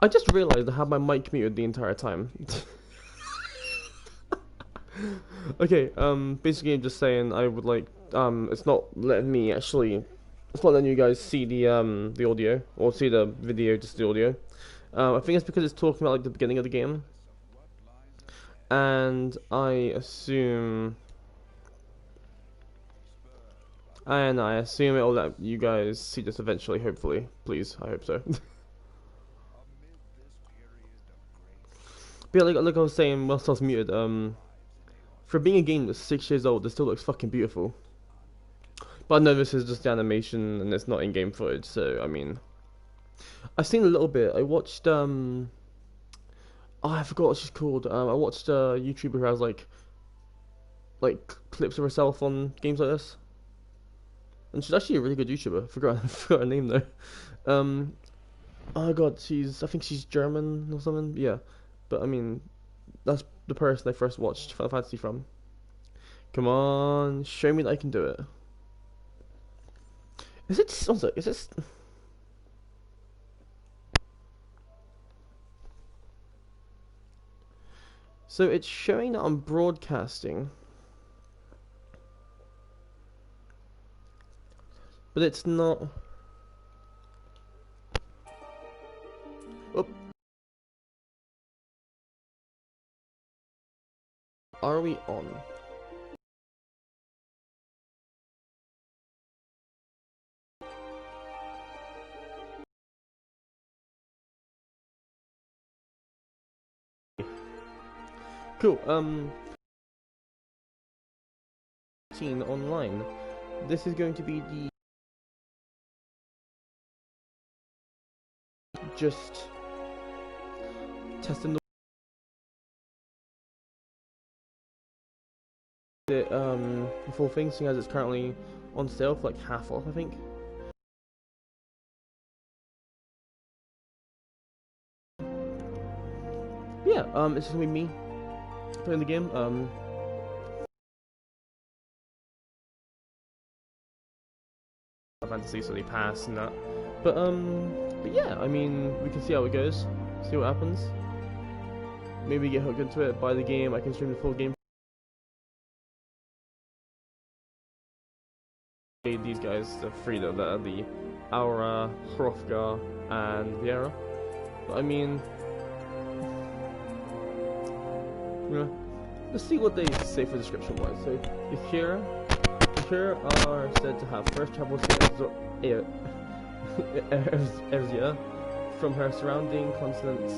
I just realized I had my mic muted the entire time. Okay, basically I'm just saying I would like, it's not letting me actually, it's not letting you guys see the audio, or see the video, just the audio. I think it's because it's talking about like the beginning of the game. And I assume it'll let you guys see this eventually, hopefully. Please, I hope so. But yeah, like I was saying whilst I was muted, for being a game that's 6 years old, it still looks fucking beautiful. But I know this is just the animation and it's not in-game footage, so I mean, I've seen a little bit. I watched oh, I forgot what she's called. I watched a YouTuber who has like clips of herself on games like this, and she's actually a really good YouTuber. I forgot her name though. Oh god, I think she's German or something. Yeah, but I mean, that's the person I first watched Final Fantasy from. Come on, show me that I can do it. Is it also? Is this? So it's showing that I'm broadcasting, but it's not. Oh. Are we on? Cool. Online. This is going to be the just testing the full thing, seeing as it's currently on sale for like half off, I think. Yeah, it's just gonna be me playing the game. Fantasy, so they pass and that. But yeah, I mean, we can see how it goes, see what happens. Maybe get hooked into it, buy the game. I can stream the full game. These guys, the three that are the Aura, Hrothgar, and Viera. But I mean, yeah, let's see what they say for description wise. So the Kira are said to have first traveled to Erzia from her surrounding continents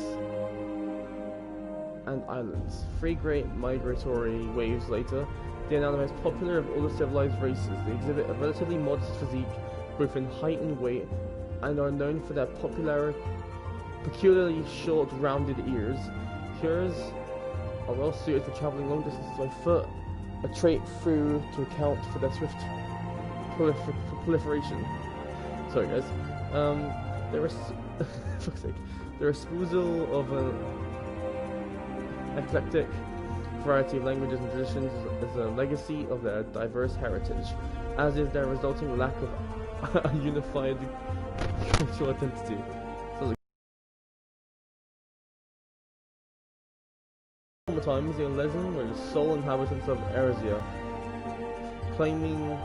and islands. 3 great migratory waves later, they are now the most popular of all the civilized races. They exhibit a relatively modest physique, both in height and weight, and are known for their peculiarly short, rounded ears. Kiras are well suited for traveling long distances by foot, a trait through to account for their swift proliferation. Sorry guys. They're a spousal of an eclectic variety of languages and traditions as a legacy of their diverse heritage, as is their resulting lack of a unified cultural identity. Times the Unlezen were the sole inhabitants of Erzia, claiming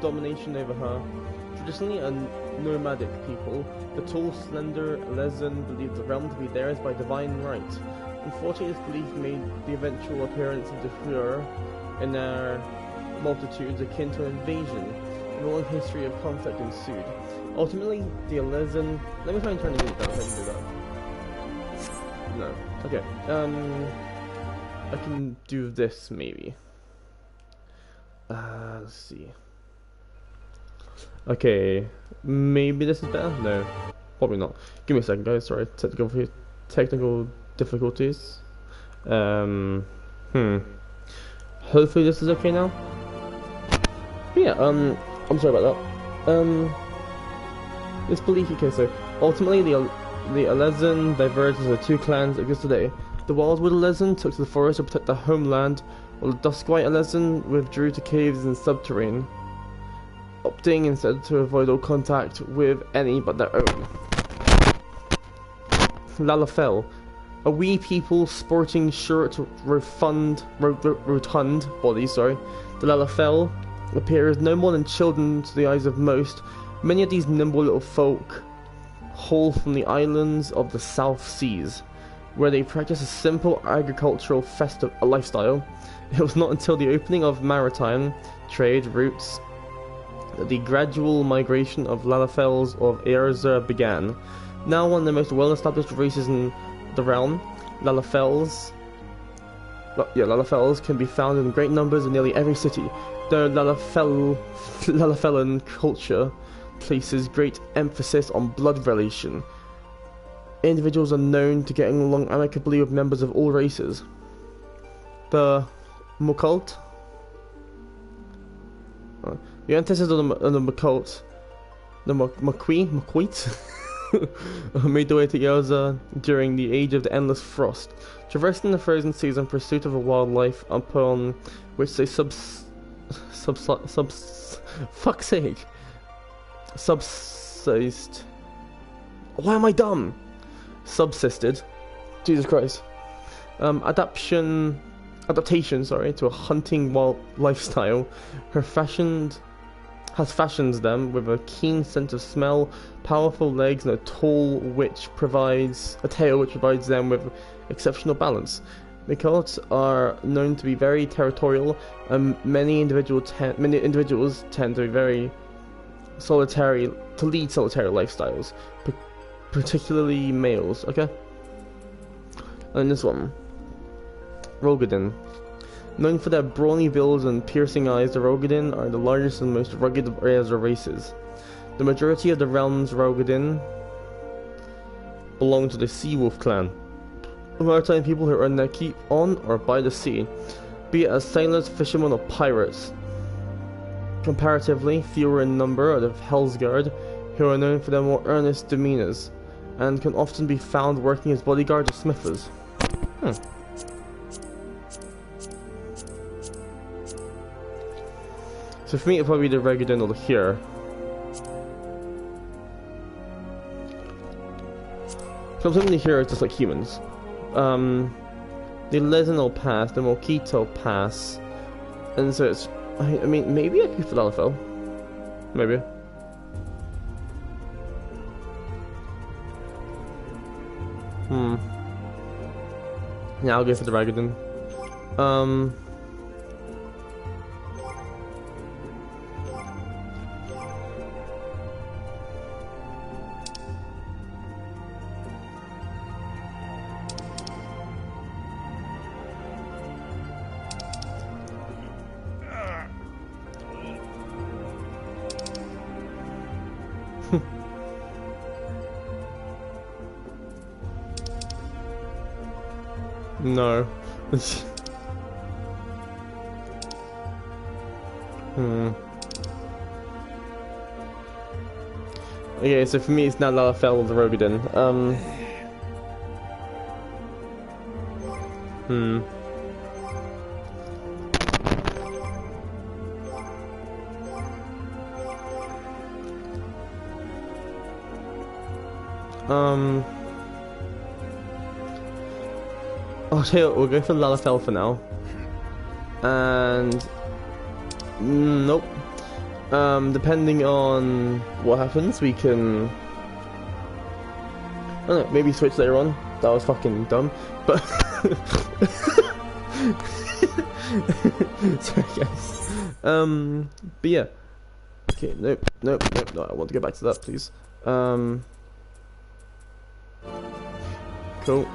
domination over her. Traditionally a nomadic people, the tall, slender Lezen believed the realm to be theirs by divine right. Unfortunately, this belief made the eventual appearance of the Fleur in their multitudes akin to an invasion, and a long history of conflict ensued. Ultimately, the Lezen... Let me try and turn the music down if I can do that. No. Okay. I can do this, maybe. Let's see. Okay, maybe this is better? No, probably not. Give me a second, guys. Sorry, technical difficulties. Hopefully this is okay now. But yeah, I'm sorry about that. This belief, okay, so ultimately the Alezen diverged into 2 clans that exist today. The Wildwood Alezen took to the forest to protect their homeland, while the Duskwhite Alezen withdrew to caves and subterrane, opting instead to avoid all contact with any but their own. Lalafell, a wee people sporting short, rotund bodies. Sorry, the Lalafell appear as no more than children to the eyes of most. Many of these nimble little folk haul from the islands of the South Seas, where they practice a simple agricultural lifestyle. It was not until the opening of maritime trade routes that the gradual migration of Lalafells of Airza began. Now one of the most well-established races in the realm, Lalafells can be found in great numbers in nearly every city. The Lalafellan culture places great emphasis on blood relation. Individuals are known to getting along amicably with members of all races. The Mokalt, the ancestors of the Mokalt, the Maquit, made their way to Yarza during the Age of the Endless Frost, traversing the frozen seas in pursuit of a wildlife upon which they subsisted. Why am I dumb? Subsisted. Jesus Christ. Adaptation, to a hunting wild lifestyle has fashioned them with a keen sense of smell, powerful legs, and a tail which provides them with exceptional balance. Mikults are known to be very territorial, and many individuals tend to be very solitary, to lead solitary lifestyles, particularly males. Okay. And this one, Rogadin. Known for their brawny builds and piercing eyes, the Rogadin are the largest and most rugged of Airza races. The majority of the realm's Rogadin belong to the Seawolf clan, maritime people who earn their keep on or by the sea, be it as sailors, fishermen, or pirates. Comparatively fewer in number are the Hellsguard, who are known for their more earnest demeanors, and can often be found working as bodyguards or smithers. So for me, it'll probably be the Rogadin over here. So I'm thinking here is just like humans. The Lezen will pass, the Mokito will pass, and so it's. I mean, maybe I could for Lalafell. Maybe. Yeah, I'll go for the Rogadin. No. Okay, so for me it's now Lalafell or the Rogadin. I'll tell you what, we'll go for Lalafell for now. And nope. Depending on what happens, we can. I don't know, maybe switch later on. That was fucking dumb, but sorry guys. But yeah. Okay, nope. I want to go back to that, please. Cool.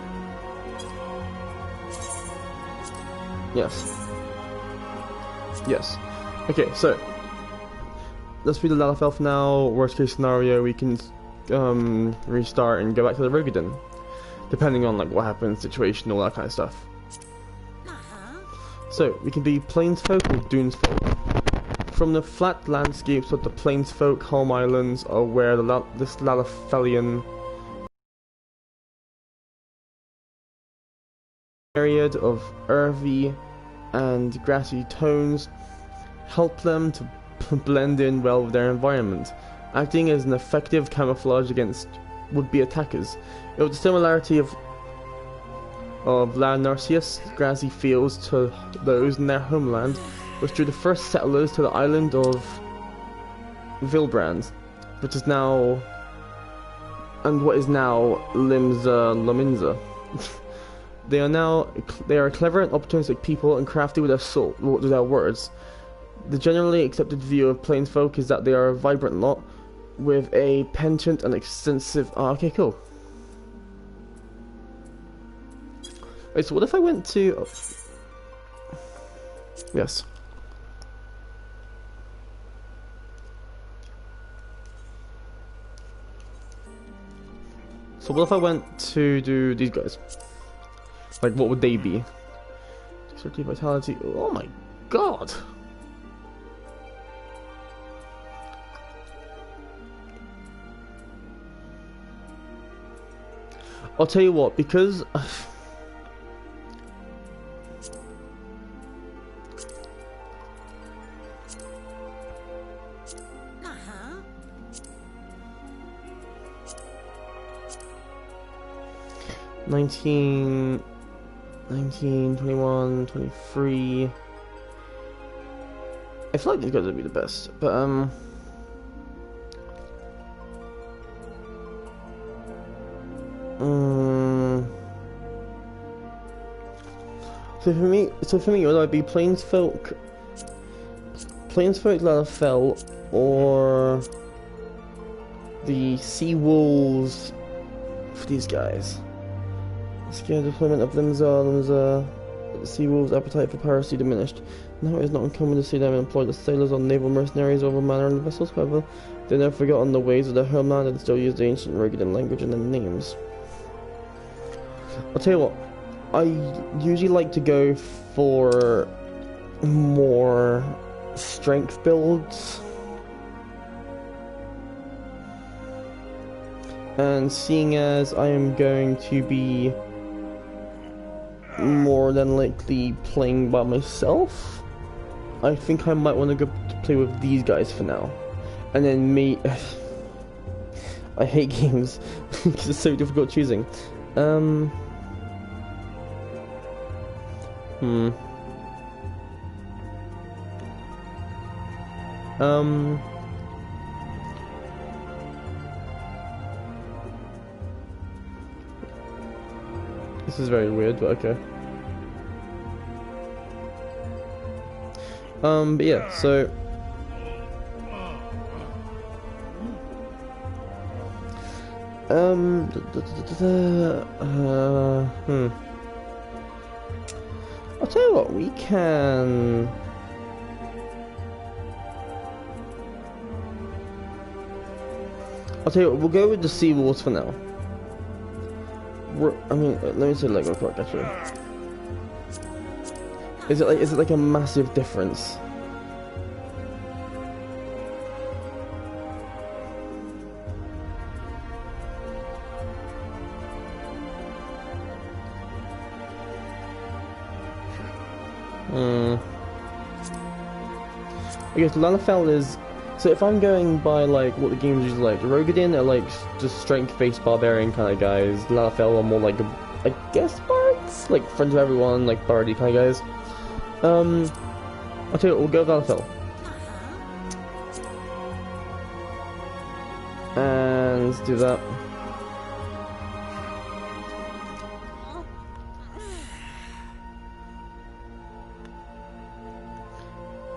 Yes. Okay, so let's be the Lalafell for now. Worst case scenario, we can restart and go back to the Rogadin, depending on like what happens, situation, all that kind of stuff. So we can be Plainsfolk or Dunesfolk. From the flat landscapes of the Plainsfolk, home islands are where this Lalafellian period of earthy and grassy tones help them to blend in well with their environment, acting as an effective camouflage against would be attackers. It was the similarity of La Narcissus, grassy fields, to those in their homeland, which drew the first settlers to the island of Vilbrand, which is now, and what is now Limsa Lominsa. They are clever and opportunistic people and crafty with their words. The generally accepted view of Plainsfolk is that they are a vibrant lot with a penchant and extensive. Oh, okay, cool. Wait, so what if I went to? Oh. Yes. So what if I went to do these guys? Like, what would they be? Dexterity, vitality. Oh my god! I'll tell you what, because 19, 21, 23. I feel like these guys would be the best, but so for me, would I be Plainsfolk, Lalafell, or the Sea Wolves for these guys? Scare deployment of Limsa, Sea Wolves' appetite for piracy diminished. Now it is not uncommon to see them employ the sailors on naval mercenaries over manner and vessels. However, they never forgotten the ways of their homeland and still use the ancient Rogadan language in their names. I'll tell you what, I usually like to go for more strength builds. And seeing as I am going to be more than likely playing by myself, I think I might want to go to play with these guys for now. And then me... I hate games because it's so difficult choosing. This is very weird, but okay. But yeah, so I'll tell you what, we can. I'll tell you what, we'll go with the Sea Wolves for now. I mean, let me say Lego quick actually. Is it like a massive difference? I guess Lalafell is. So if I'm going by like what the game's usually like, Rogadan are like just strength-based barbarian kind of guys. Lalafell are more like, I guess, bards, like friends of everyone, like bardy kind of guys. I'll tell you what, we'll go with Lalafell. And let's do that.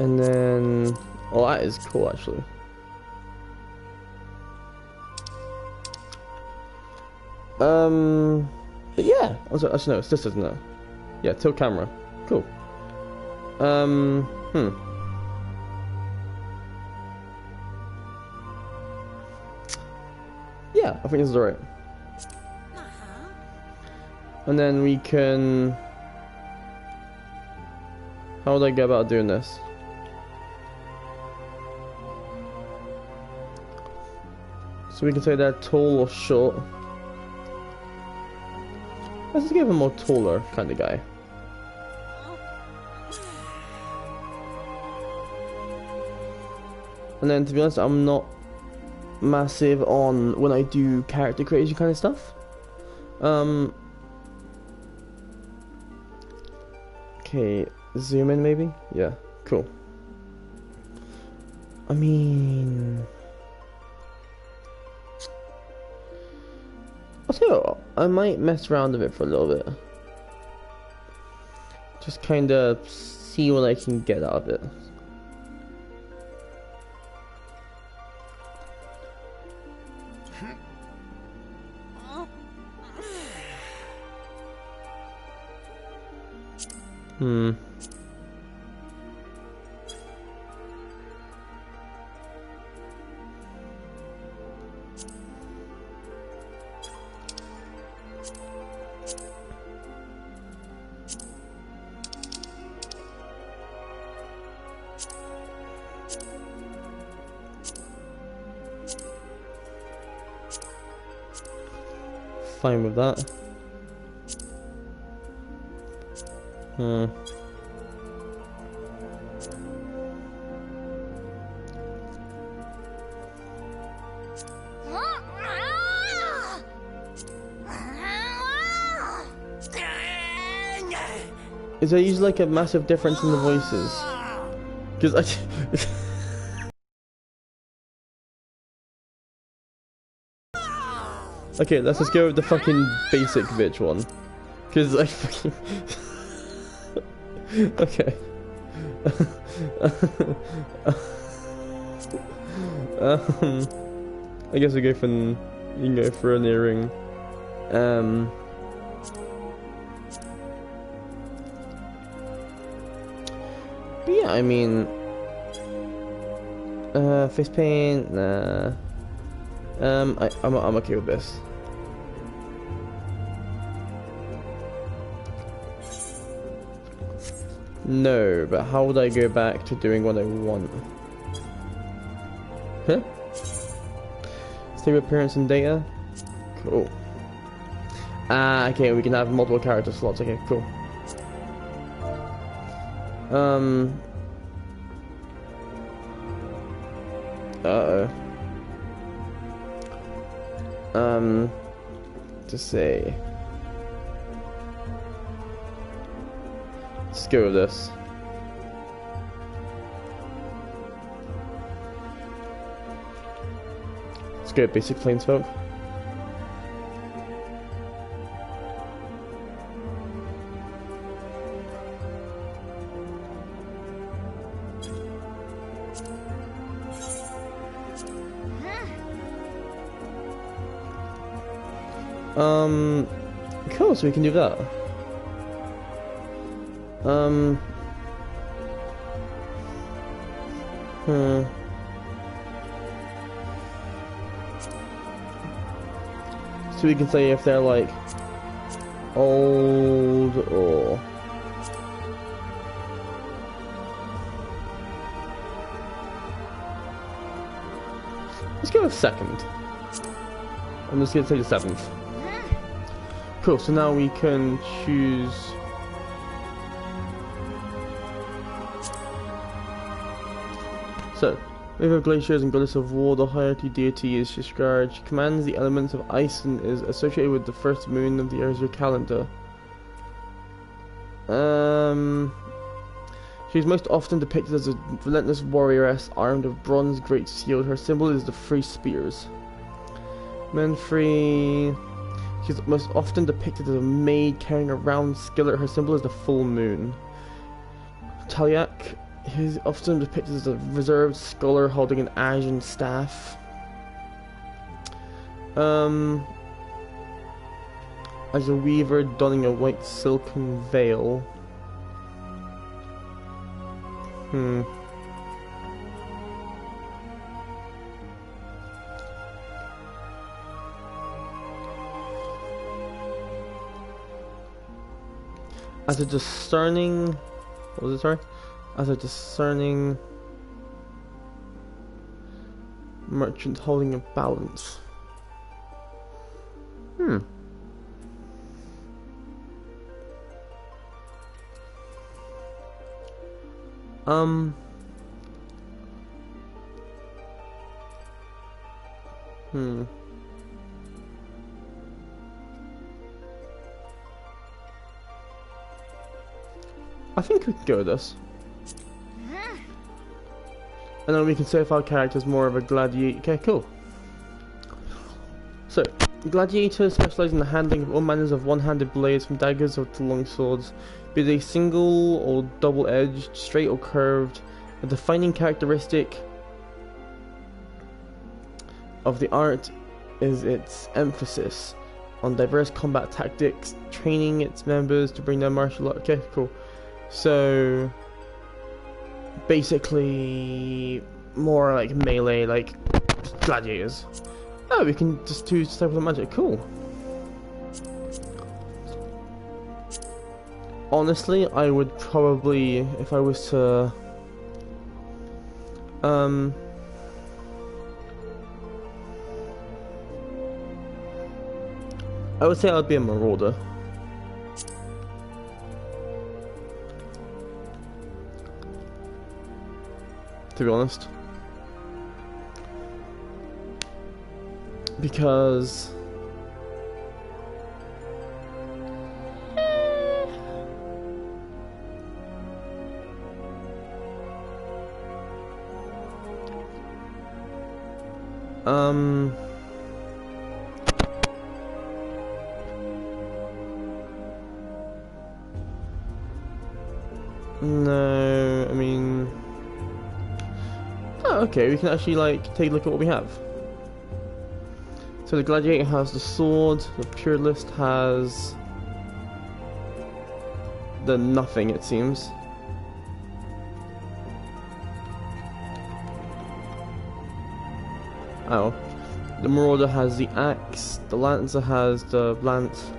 And then, oh, that is cool actually. But yeah, also, actually no, it's this, isn't it? Yeah, tilt camera, cool. Yeah, I think this is alright. And then we can. How would I go about doing this? So we can say they're tall or short. Let's just give him a more taller kind of guy. And then, to be honest, I'm not massive on when I do character creation kind of stuff. Okay, zoom in maybe? Yeah, cool. I mean, I'll tell you what, I might mess around with it for a little bit. Just kind of see what I can get out of it. Fine with that. Is there usually like a massive difference in the voices? Because I... Okay, let's just go with the fucking basic bitch one. Because I fucking... Okay. I guess we go for... You can go for an earring. But yeah, I mean... face paint, nah. I'm okay with this. No, but how would I go back to doing what I want? Huh? Save appearance and data? Cool. Ah, okay, we can have multiple character slots. Okay, cool. To say, let's go with this. Let's go with basic planesfolk. Cool, so we can do that. So we can say if they're like old or let's go with second. I'm just gonna say the 7th. Cool, so now we can choose... So, River of Glaciers and Goddess of War, the hierarchy deity is Shiskarj. She commands the elements of ice and is associated with the first moon of the Urza calendar. She's most often depicted as a relentless warrioress armed with bronze great shield. Her symbol is the three spears. Menfrey... She's most often depicted as a maid carrying a round skillet. Her symbol is the full moon. Talyak is often depicted as a reserved scholar holding an ashen staff. As a weaver donning a white silken veil. As a discerning... What was it, sorry? As a discerning... merchant holding a balance. Hmm. I think we could go with this. And then we can say if our character's more of a gladiator. Okay, cool. So, gladiators specialize in the handling of all manners of one-handed blades, from daggers to long swords, be they single or double-edged, straight or curved. A defining characteristic of the art is its emphasis on diverse combat tactics, training its members to bring their martial art. Okay, cool. So basically more like melee, like gladiators. Oh, we can just do types of magic. Cool. Honestly, I would probably, if I was to I would say I'd be a marauder. To be honest. Because no, I mean, oh, okay, we can actually like take a look at what we have. So the gladiator has the sword, the purist has the nothing, it seems. Oh, the marauder has the axe, the lancer has the lance.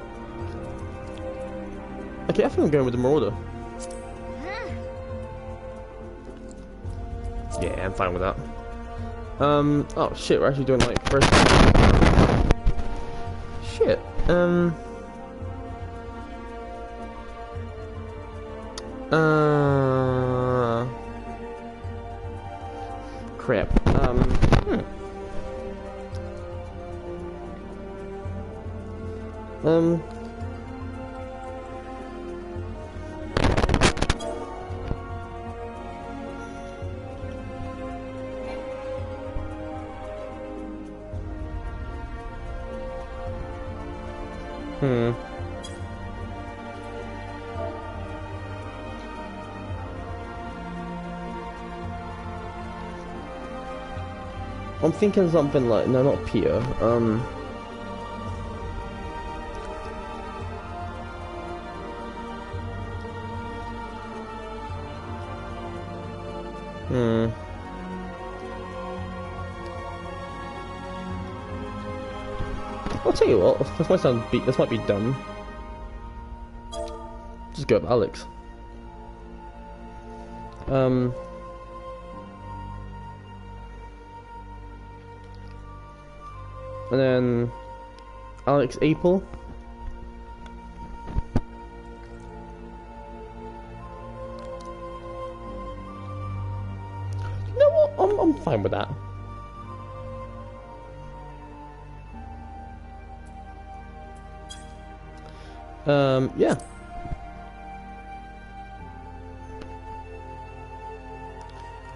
Okay, I think I'm going with the marauder. Yeah, I'm fine with that. Oh shit, we're actually doing like first. Shit. Crap. I'm thinking something like, no, not Peter, I'll tell you what, this might be dumb. Just go with Alex. And then Alex Apel. You know what? I'm fine with that. Yeah.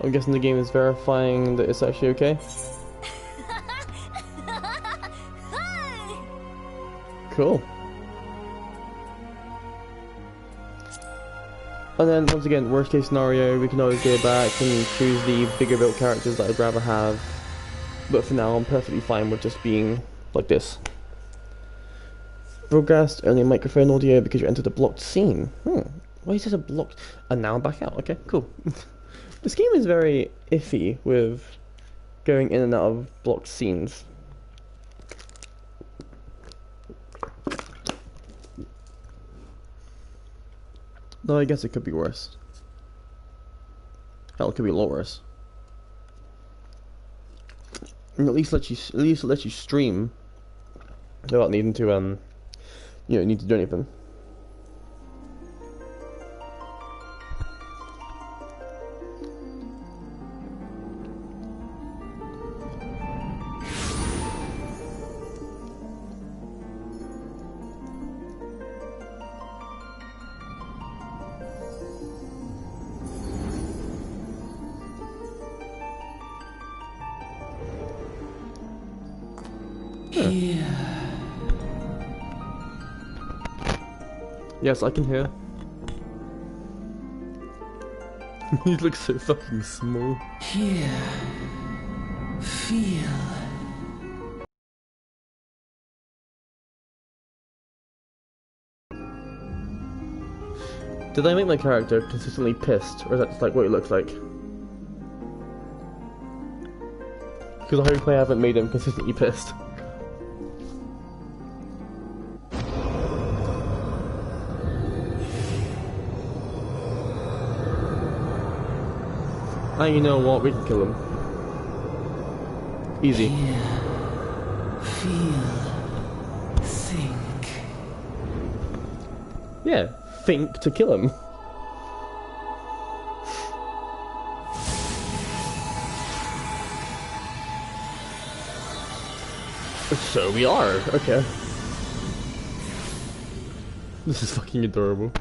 I'm guessing the game is verifying that it's actually okay. Cool. And then once again, worst case scenario, we can always go back and choose the bigger built characters that I'd rather have. But for now, I'm perfectly fine with just being like this. Broadcast only microphone audio because you entered a blocked scene. Why is this a blocked? And now I'm back out. Okay, cool. This game is very iffy with going in and out of blocked scenes. Though I guess it could be worse. Hell, it could be a lot worse. And at least let you stream without needing to need to do anything. Here. Yes, I can hear. You look so fucking small. Here. Feel. Did I make my character consistently pissed, or is that just like what he looks like? Because I hope I haven't made him consistently pissed. And you know what? We can kill him. Easy. Hear. Feel. Think. Yeah, think to kill him. So we are. Okay. This is fucking adorable.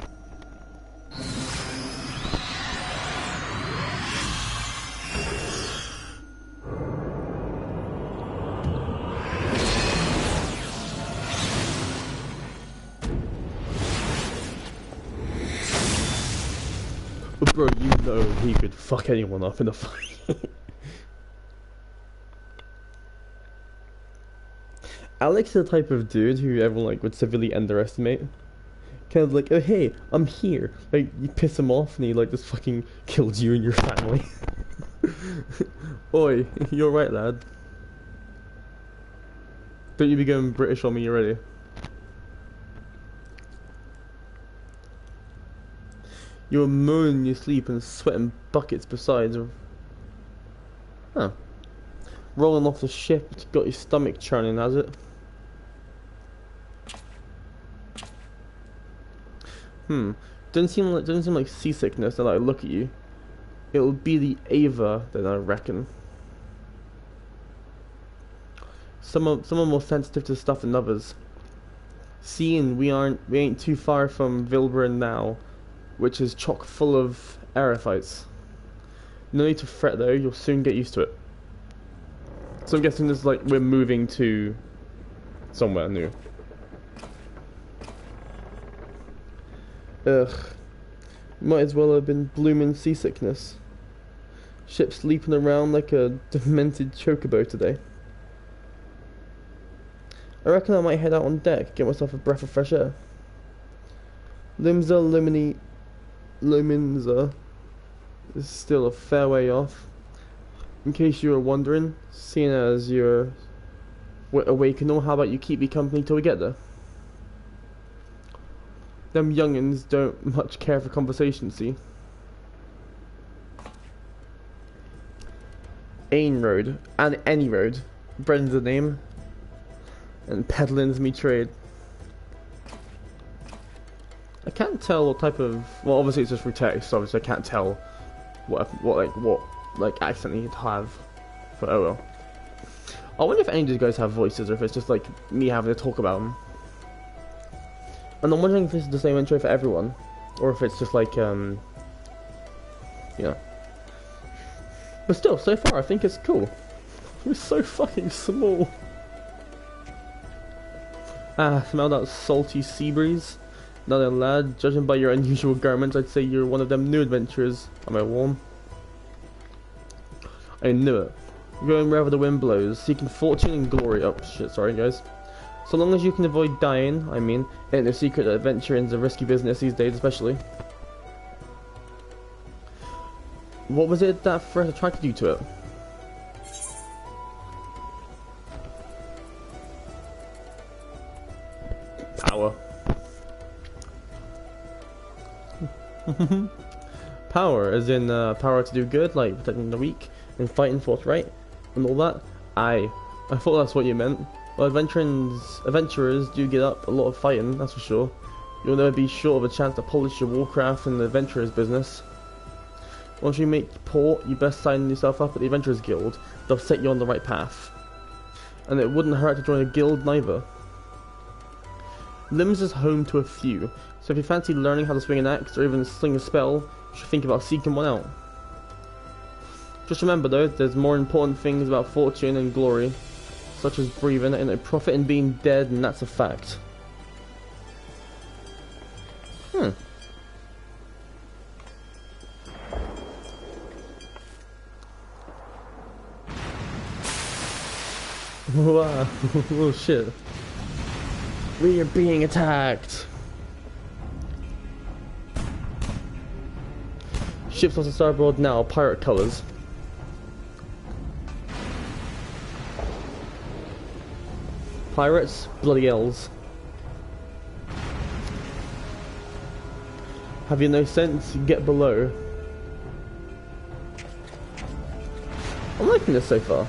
Bro, you know he could fuck anyone up in a fight. Alex is the type of dude who everyone like would severely underestimate. Kind of like, oh hey, I'm here. Like you piss him off and he like just fucking kills you and your family. Oi, you're right, lad. Don't you be going British on me already. You were moaning in your sleep and sweating buckets besides. Huh. Rolling off the ship, got your stomach churning, has it? Doesn't seem like seasickness now that I look at you. It'll be the Ava then, I reckon. Some are more sensitive to stuff than others. Seeing we ain't too far from Vilbren now, which is chock full of aerophytes. No need to fret though, you'll soon get used to it. So I'm guessing this is like we're moving to somewhere new. Ugh. Might as well have been blooming seasickness. Ship sleeping around like a demented chocobo today. I reckon I might head out on deck, get myself a breath of fresh air. Lominza is still a fair way off. In case you were wondering, seeing as you're awake and all, how about you keep me company till we get there? Them youngins don't much care for conversation, see? Ain Road, and any road. Brendan's the name. And peddling's me trade. I can't tell what type of... Well, obviously it's just through text, so obviously I can't tell what accent he'd have. But oh well. I wonder if any of you guys have voices, or if it's just like me having to talk about them. And I'm wondering if this is the same intro for everyone, or if it's just like, you know. But still, so far I think it's cool. We're so fucking small. Ah, smell that salty sea breeze. Now then, lad, judging by your unusual garments, I'd say you're one of them new adventurers. Am I warm? I knew it. Going wherever the wind blows, seeking fortune and glory. Oh shit, sorry guys. So long as you can avoid dying, I mean, ain't no secret that adventuring's a risky business these days, especially. What was it that first attracted you to it? Power. Power, as in power to do good, like protecting the weak and fighting for what's right and all that. Aye, I thought that's what you meant. Well, adventurers do get up a lot of fighting, that's for sure. You'll never be short of a chance to polish your warcraft in the adventurer's business. Once you make port, you best sign yourself up at the Adventurers Guild. They'll set you on the right path. And it wouldn't hurt to join a guild neither. Limbs is home to a few, so if you fancy learning how to swing an axe or even sling a spell, you should think about seeking one out. Just remember though, there's more important things about fortune and glory. such as breathing, and a profit in being dead, and that's a fact. Wow. Oh shit. We are being attacked. Ships on the starboard now, pirate colors. Pirates, bloody elves. Have you no sense? Get below. I'm liking this so far.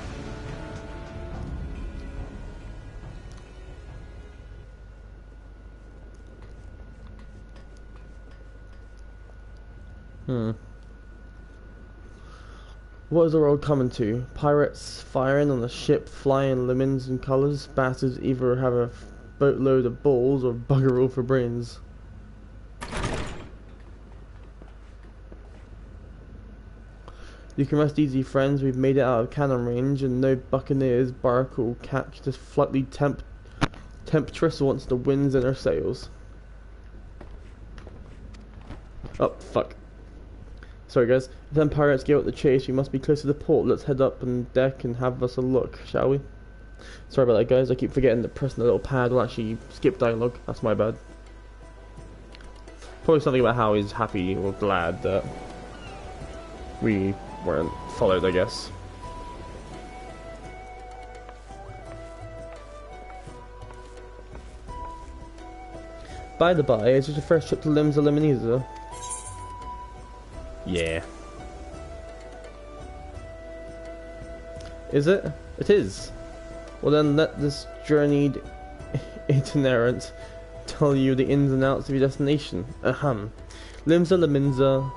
What is the world coming to? Pirates firing on a ship, flying lemons and colours. Bastards either have a boatload of balls or bugger all for brains. You can rest easy, friends. We've made it out of cannon range, and no buccaneers bark or catch this flightly temptress once the wind's in her sails. Oh, fuck. Sorry guys, if them pirates give up the chase, we must be close to the port. Let's head up on deck and have us a look, shall we? Sorry about that guys, I keep forgetting that pressing the little pad will actually skip dialogue. That's my bad. Probably something about how he's happy or glad that we weren't followed, I guess. By the by, is this your first trip to Limsa? Yeah. Is it? It is. Well then let this journeyed itinerant tell you the ins and outs of your destination. Ahem. Limsa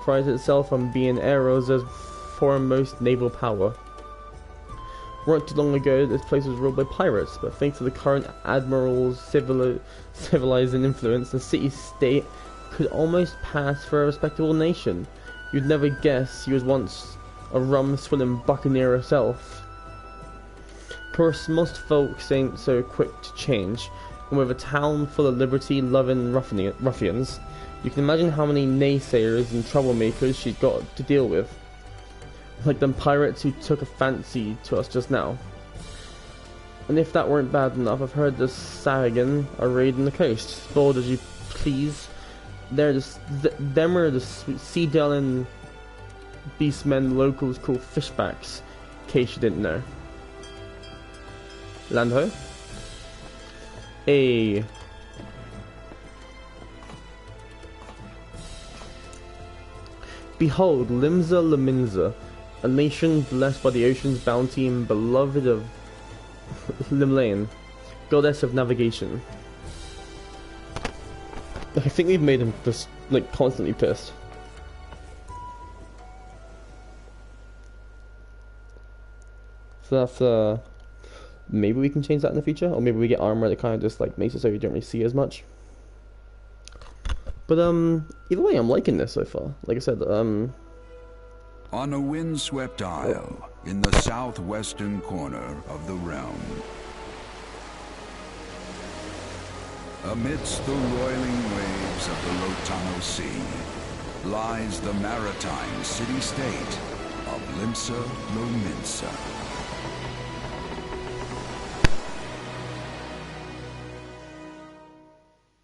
prides itself on being Aero's foremost naval power. Weren't too long ago this place was ruled by pirates, but thanks to the current admiral's civilizing influence, the city-state could almost pass for a respectable nation. You'd never guess she was once a rum-swilling buccaneer herself. Of course, most folks ain't so quick to change, and with a town full of liberty-loving ruffians, you can imagine how many naysayers and troublemakers she's got to deal with. Like them pirates who took a fancy to us just now. And if that weren't bad enough, I've heard the Saragan are raiding the coast. Bold as you please. Them are the sea-dwelling beastmen locals call fishbacks, in case you didn't know. Landho? Hey. Behold, Limsa, a nation blessed by the ocean's bounty and beloved of Limlane, goddess of navigation. I think we've made him just, like, constantly pissed. So that's, maybe we can change that in the future, or maybe we get armor that kind of just, like, makes it so you don't really see as much. But, either way, I'm liking this so far. Like I said, On a windswept isle in the southwestern corner of the realm, amidst the roiling waves of the Lotano Sea, lies the maritime city-state of Limsa Lominsa.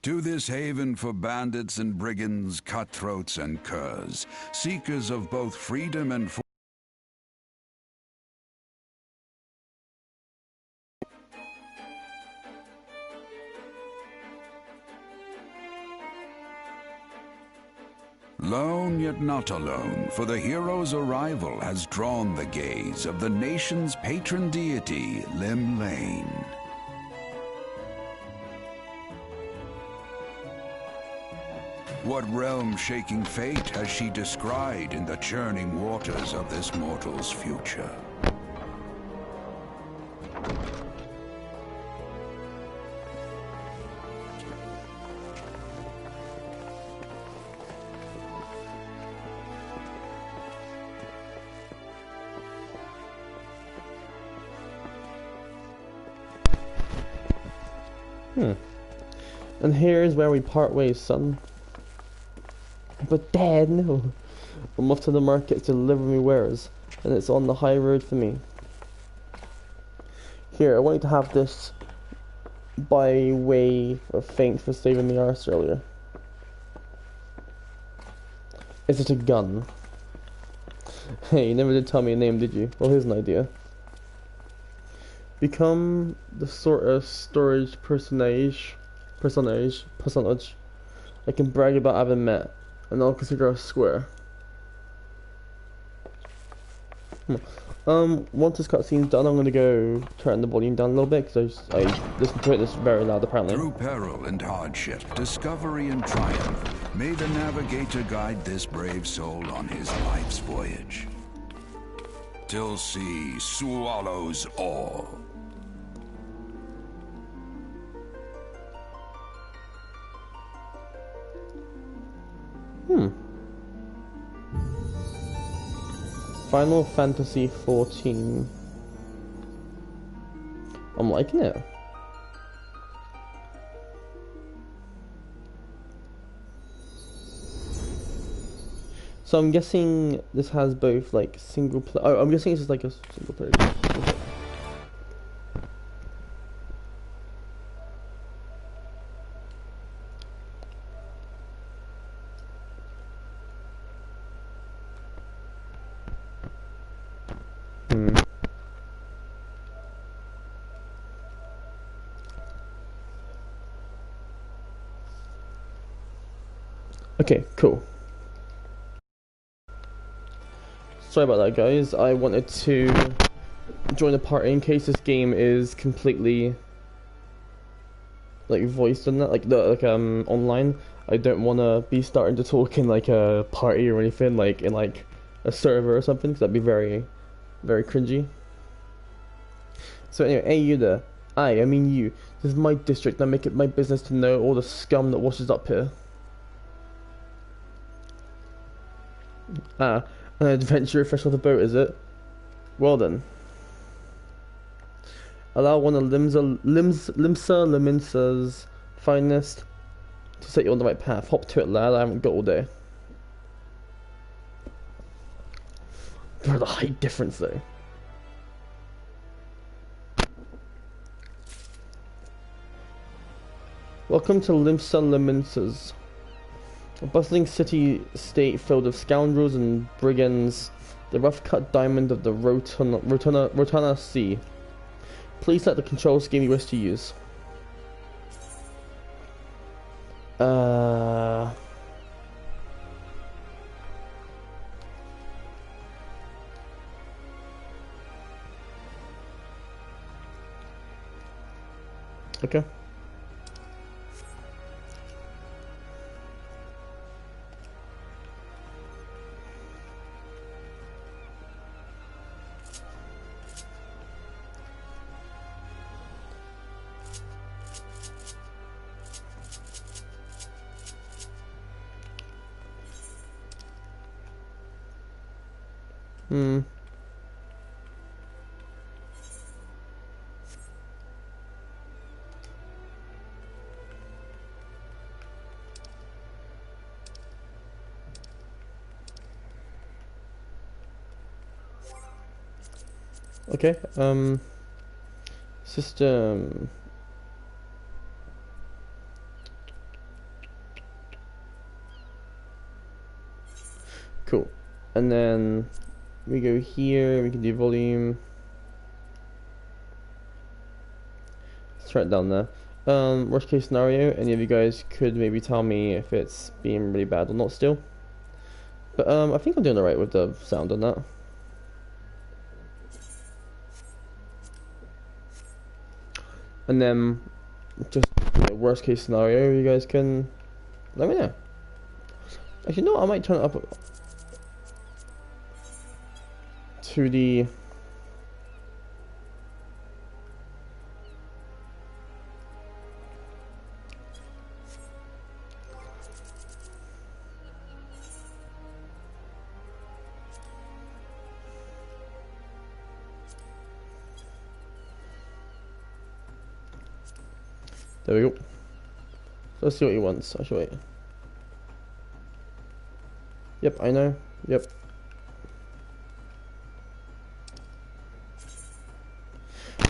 To this haven for bandits and brigands, cutthroats and curs, seekers of both freedom and lone yet not alone, for the hero's arrival has drawn the gaze of the nation's patron deity, Limlane. What realm-shaking fate has she descried in the churning waters of this mortal's future? And here's where we part ways, son. But Dad, no. I'm off to the market to deliver me wares, and it's on the high road for me. Here, I want you to have this by way of thanks for saving the arse earlier. Is it a gun? Hey, you never did tell me a name, did you? Well, here's an idea. Become the sort of storage personage I can brag about having met, and I'll consider us square. Once this cutscene's done, I'm gonna go turn the volume down a little bit because I listened to it. It's very loud, apparently. Through peril and hardship, discovery and triumph, may the navigator guide this brave soul on his life's voyage. Till sea swallows all. Final Fantasy 14. I'm liking it. So I'm guessing this has both like single player. Oh, I'm guessing it's just like a single player. Okay, cool. Sorry about that, guys. I wanted to join a party in case this game is completely like voiced in that, like online. I don't want to be starting to talk in like a party or anything, like in like a server or something, because that'd be very, very cringy. So anyway, hey you there. I mean you. This is my district, and I make it my business to know all the scum that washes up here. Ah, an adventurer fresh off the boat, is it? Well then. Allow one of Limsa's finest to set you on the right path. Hop to it, lad. I haven't got all day. For the height difference, though. Welcome to Limsa's. A bustling city-state filled with scoundrels and brigands, the rough-cut diamond of the Rotana Sea. Please select the control scheme you wish to use. Okay. Okay, system. Cool. And then we go here, we can do volume. Let's try it down there. Worst case scenario, any of you guys could maybe tell me if it's being really bad or not still. But I think I'm doing alright with the sound on that. And then, just worst case scenario, you guys can let me know. Actually, no, I might turn it up to the There we go. So let's see what he wants. I'll show you. Yep, I know. Yep.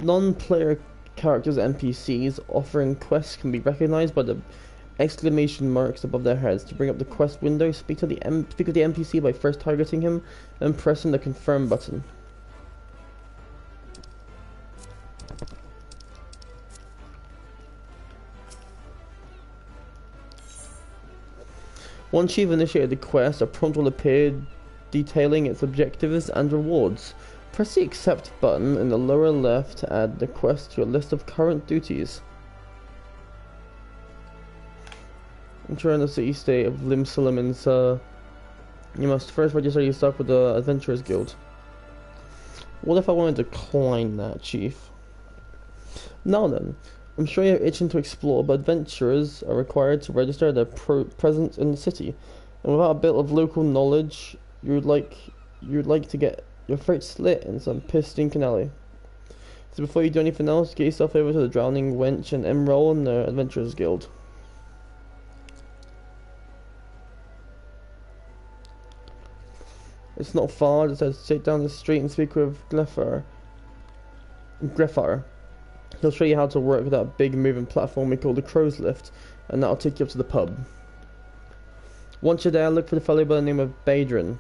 Non-player characters, NPCs, offering quests can be recognized by the exclamation marks above their heads. To bring up the quest window, speak with the NPC by first targeting him and pressing the confirm button. Once you've initiated the quest, a prompt will appear detailing its objectives and rewards. Press the accept button in the lower left to add the quest to your list of current duties. Enter in the city state of Limsa. You must first register yourself with the Adventurers Guild. What if I want to decline that, Chief? Now then, I'm sure you're itching to explore, but adventurers are required to register their presence in the city, and without a bit of local knowledge, you'd like to get your throat slit in some piss-stinking alley. So before you do anything else, get yourself over to the Drowning Wench and enroll in the Adventurers Guild. It's not far, just sit down the street and speak with Greffar. He'll show you how to work that big moving platform we call the Crow's Lift, and that'll take you up to the pub. Once you're there, look for the fellow by the name of Badrin.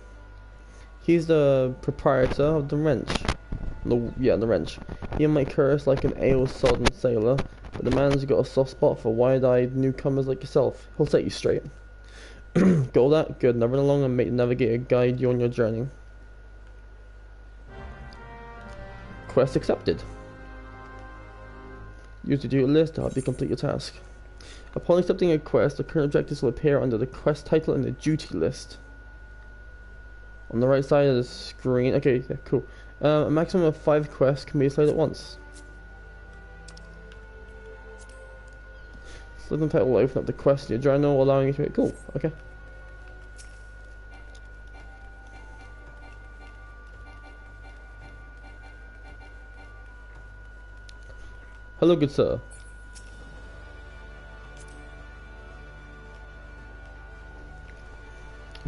He's the proprietor of the wrench. The wrench. He might curse like an ale-sodden sailor, but the man's got a soft spot for wide-eyed newcomers like yourself. He'll set you straight. Got that? Good. Now run along and make the navigator guide you on your journey. Quest accepted. Use the duty list to help you complete your task. Upon accepting a quest, the current objectives will appear under the quest title in the duty list. On the right side of the screen. Okay, yeah, cool. A maximum of 5 quests can be assigned at once. Select the title will open up the quest in your journal, allowing you to make cool. Okay. Hello, good sir.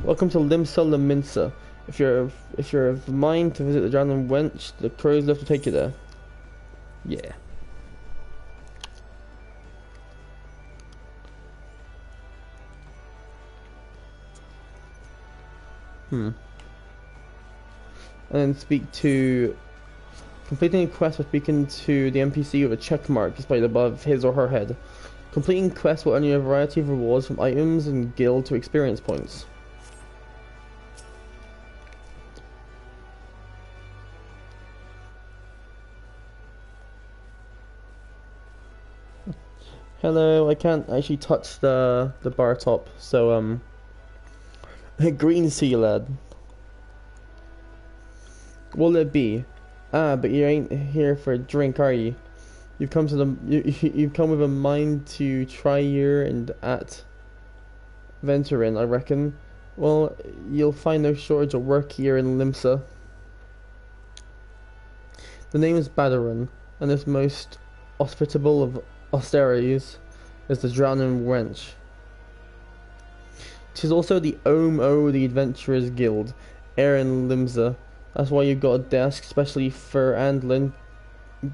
Welcome to Limsa. If you're of mind to visit the Drowning Wench, the Crow's Lift will take you there. Yeah. And then speak to... Completing a quest by speaking to the NPC with a check mark displayed above his or her head. Completing quests will earn you a variety of rewards from items and guild to experience points. Hello, I can't actually touch the bar top, so green sea lad. Will it be? Ah, but you ain't here for a drink, are you? You've come you've come with a mind to try your and at venturing, I reckon. Well, you'll find no shortage of work here in Limsa. The name is Badarin, and this most hospitable of austerities is the Drowning Wench. 'Tis also the the Adventurers Guild, in Limsa. That's why you've got a desk specially for handling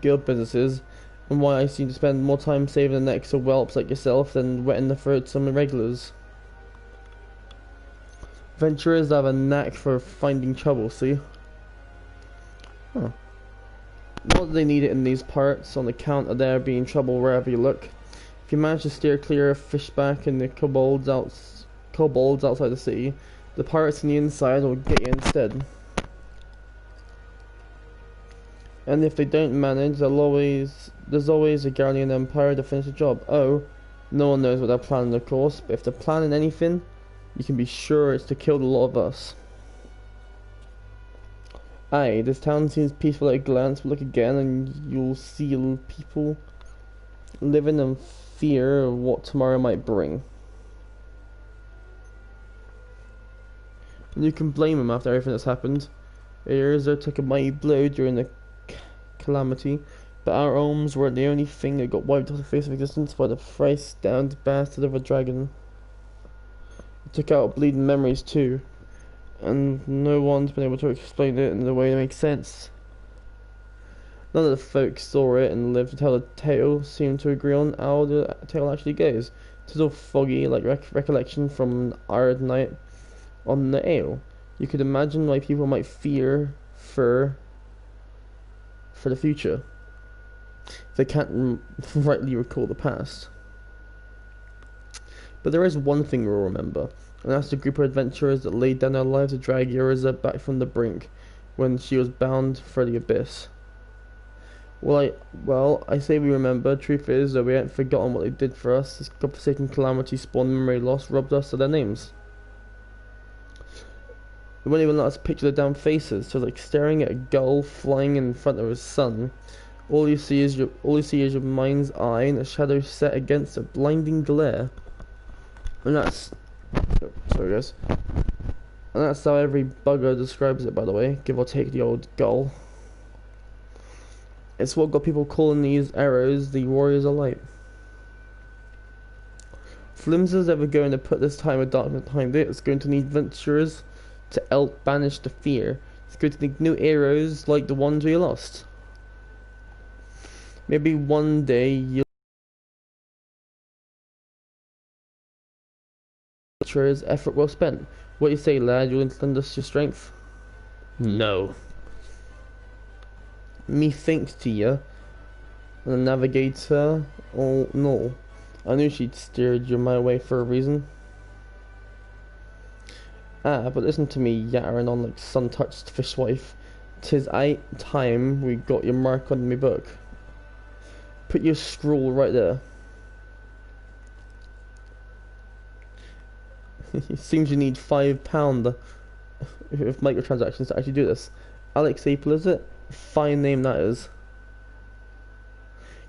guild businesses, and why I seem to spend more time saving the necks of whelps like yourself than wetting the throats of irregulars. Adventurers have a knack for finding trouble, see? Huh. Not that they need it in these parts, on account of there being trouble wherever you look. If you manage to steer clear of fishback and the kobolds outside the city, the pirates on the inside will get you instead. And if they don't manage, there's always a Guardian Empire to finish the job. Oh, no one knows what they're planning, of course, but if they're planning anything, you can be sure it's to kill the lot of us. Aye, this town seems peaceful at a glance, but look again and you'll see people living in fear of what tomorrow might bring. And you can blame them after everything that's happened. Erzur took a mighty blow during the calamity, But our homes weren't the only thing that got wiped off the face of existence by the thrice-damned bastard of a dragon. It took out bleeding memories too, and no one's been able to explain it in a way that makes sense. None of the folks saw it and lived to tell the tale seemed to agree on how the tale actually goes. It was all foggy, like recollection from an hard night on the ale. You could imagine why people might fear for the future if they can't rightly recall the past. But there is one thing we'll remember, and that's the group of adventurers that laid down their lives to drag Uriza back from the brink when she was bound for the abyss. I say we remember. Truth is that we haven't forgotten what they did for us. This godforsaken calamity spawned memory loss, robbed us of their names. They won't even let us picture their damn faces, so like staring at a gull flying in front of his sun. All you see is your mind's eye and a shadow set against a blinding glare. And that's sorry guys. And that's how every bugger describes it, by the way, give or take the old gull. It's what got people calling these arrows the Warriors of Light. If Limsa's ever going to put this time of darkness behind it, it's going to need adventurers to help banish the fear. It's going to need new heroes like the ones we lost. Maybe one day you'll adventurers' effort well spent. What do you say, lad? You'll lend us your strength? No. Methinks to you, the navigator, oh no, I knew she'd steered you my way for a reason. Ah, but listen to me yattering on like sun-touched fishwife. 'Tis time we got your mark on me book. Put your scroll right there. It seems you need £5 of microtransactions to actually do this. Alex April, is it? Fine name that is.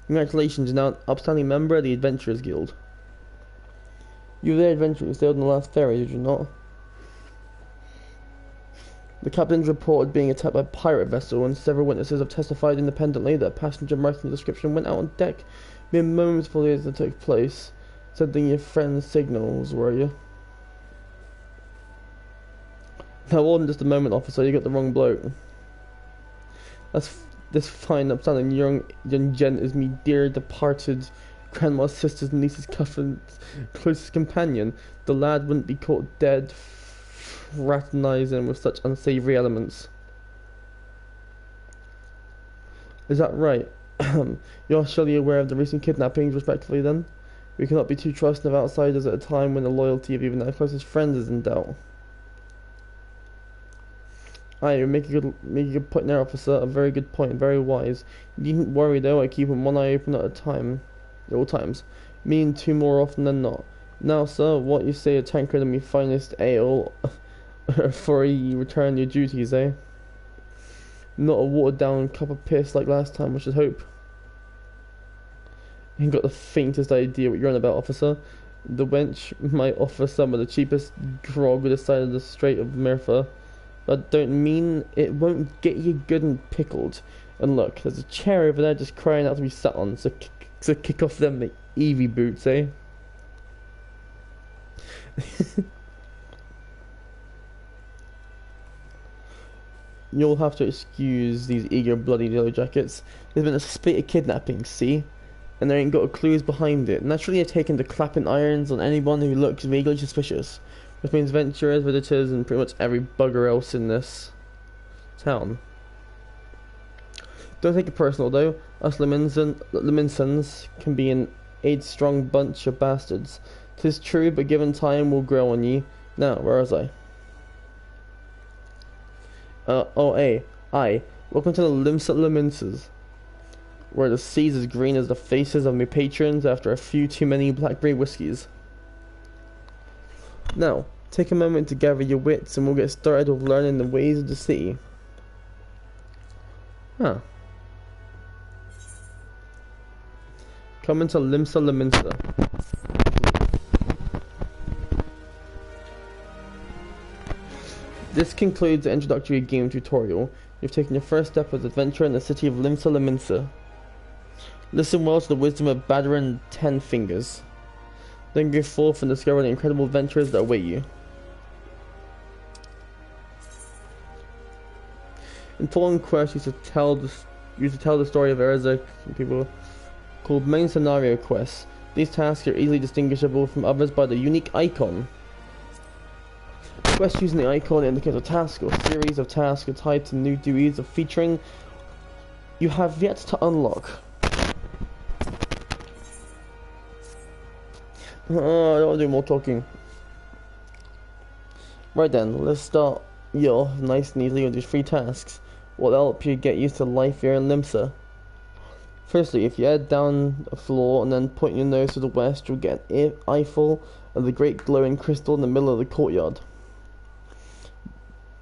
Congratulations, you're now an upstanding member of the Adventurers Guild. You were the adventurer who sailed on the last ferry, did you not? The captain's reported being attacked by a pirate vessel, and several witnesses have testified independently that a passenger marking the description went out on deck mere moments before the incident took place. Sending your friends signals, were you? That wasn't just a moment, officer, you got the wrong bloke. This fine, upstanding young gent is me dear departed grandma's sister's niece's cousin's closest companion. The lad wouldn't be caught dead fraternizing with such unsavory elements. Is that right? You're surely aware of the recent kidnappings, respectively, then? We cannot be too trusting of outsiders at a time when the loyalty of even our closest friends is in doubt. Aye, you make a good point there, officer. A very good point, very wise. You needn't worry though, I keep one eye open at a time. At all times. Me and two more often than not. Now, sir, what you say a tankard of me finest ale for ye return your duties, eh? Not a watered down cup of piss like last time, I should hope. You ain't got the faintest idea what you're on about, officer. The wench might offer some of the cheapest grog this side of the Strait of Merthyr. But don't mean it won't get you good and pickled. And look, there's a chair over there just crying out to be sat on, so kick off them Evie boots, eh? You'll have to excuse these eager bloody yellow jackets. There's been a spate of kidnappings, see? And they ain't got clues behind it. Naturally they're taking the clapping irons on anyone who looks vaguely suspicious. Which means adventurers, visitors, and pretty much every bugger else in this town. Don't take it personal though. Us Liminsons can be an 8-strong bunch of bastards. 'Tis true, but given time we'll grow on ye. Now, where was I? Aye. Welcome to the Liminsons, where the sea's as green as the faces of my patrons after a few too many blackberry whiskies. Now, take a moment to gather your wits and we'll get started with learning the ways of the city. Huh. Coming to Limsa. This concludes the introductory game tutorial. You've taken your first step as adventurer in the city of Limsa. Listen well to the wisdom of Badarin Ten Fingers. Then go forth and discover the incredible adventures that await you. In following quests, you used to tell the story of Erza people called main scenario quests. These tasks are easily distinguishable from others by the unique icon. Quests using the icon indicates a task or series of tasks are tied to new duties of featuring you have yet to unlock. I don't want to do more talking. Right then, let's start nice and easily with these 3 tasks. What will help you get used to life here in Limsa. Firstly, if you head down a floor and then point your nose to the west, you'll get an eyeful of the great glowing crystal in the middle of the courtyard.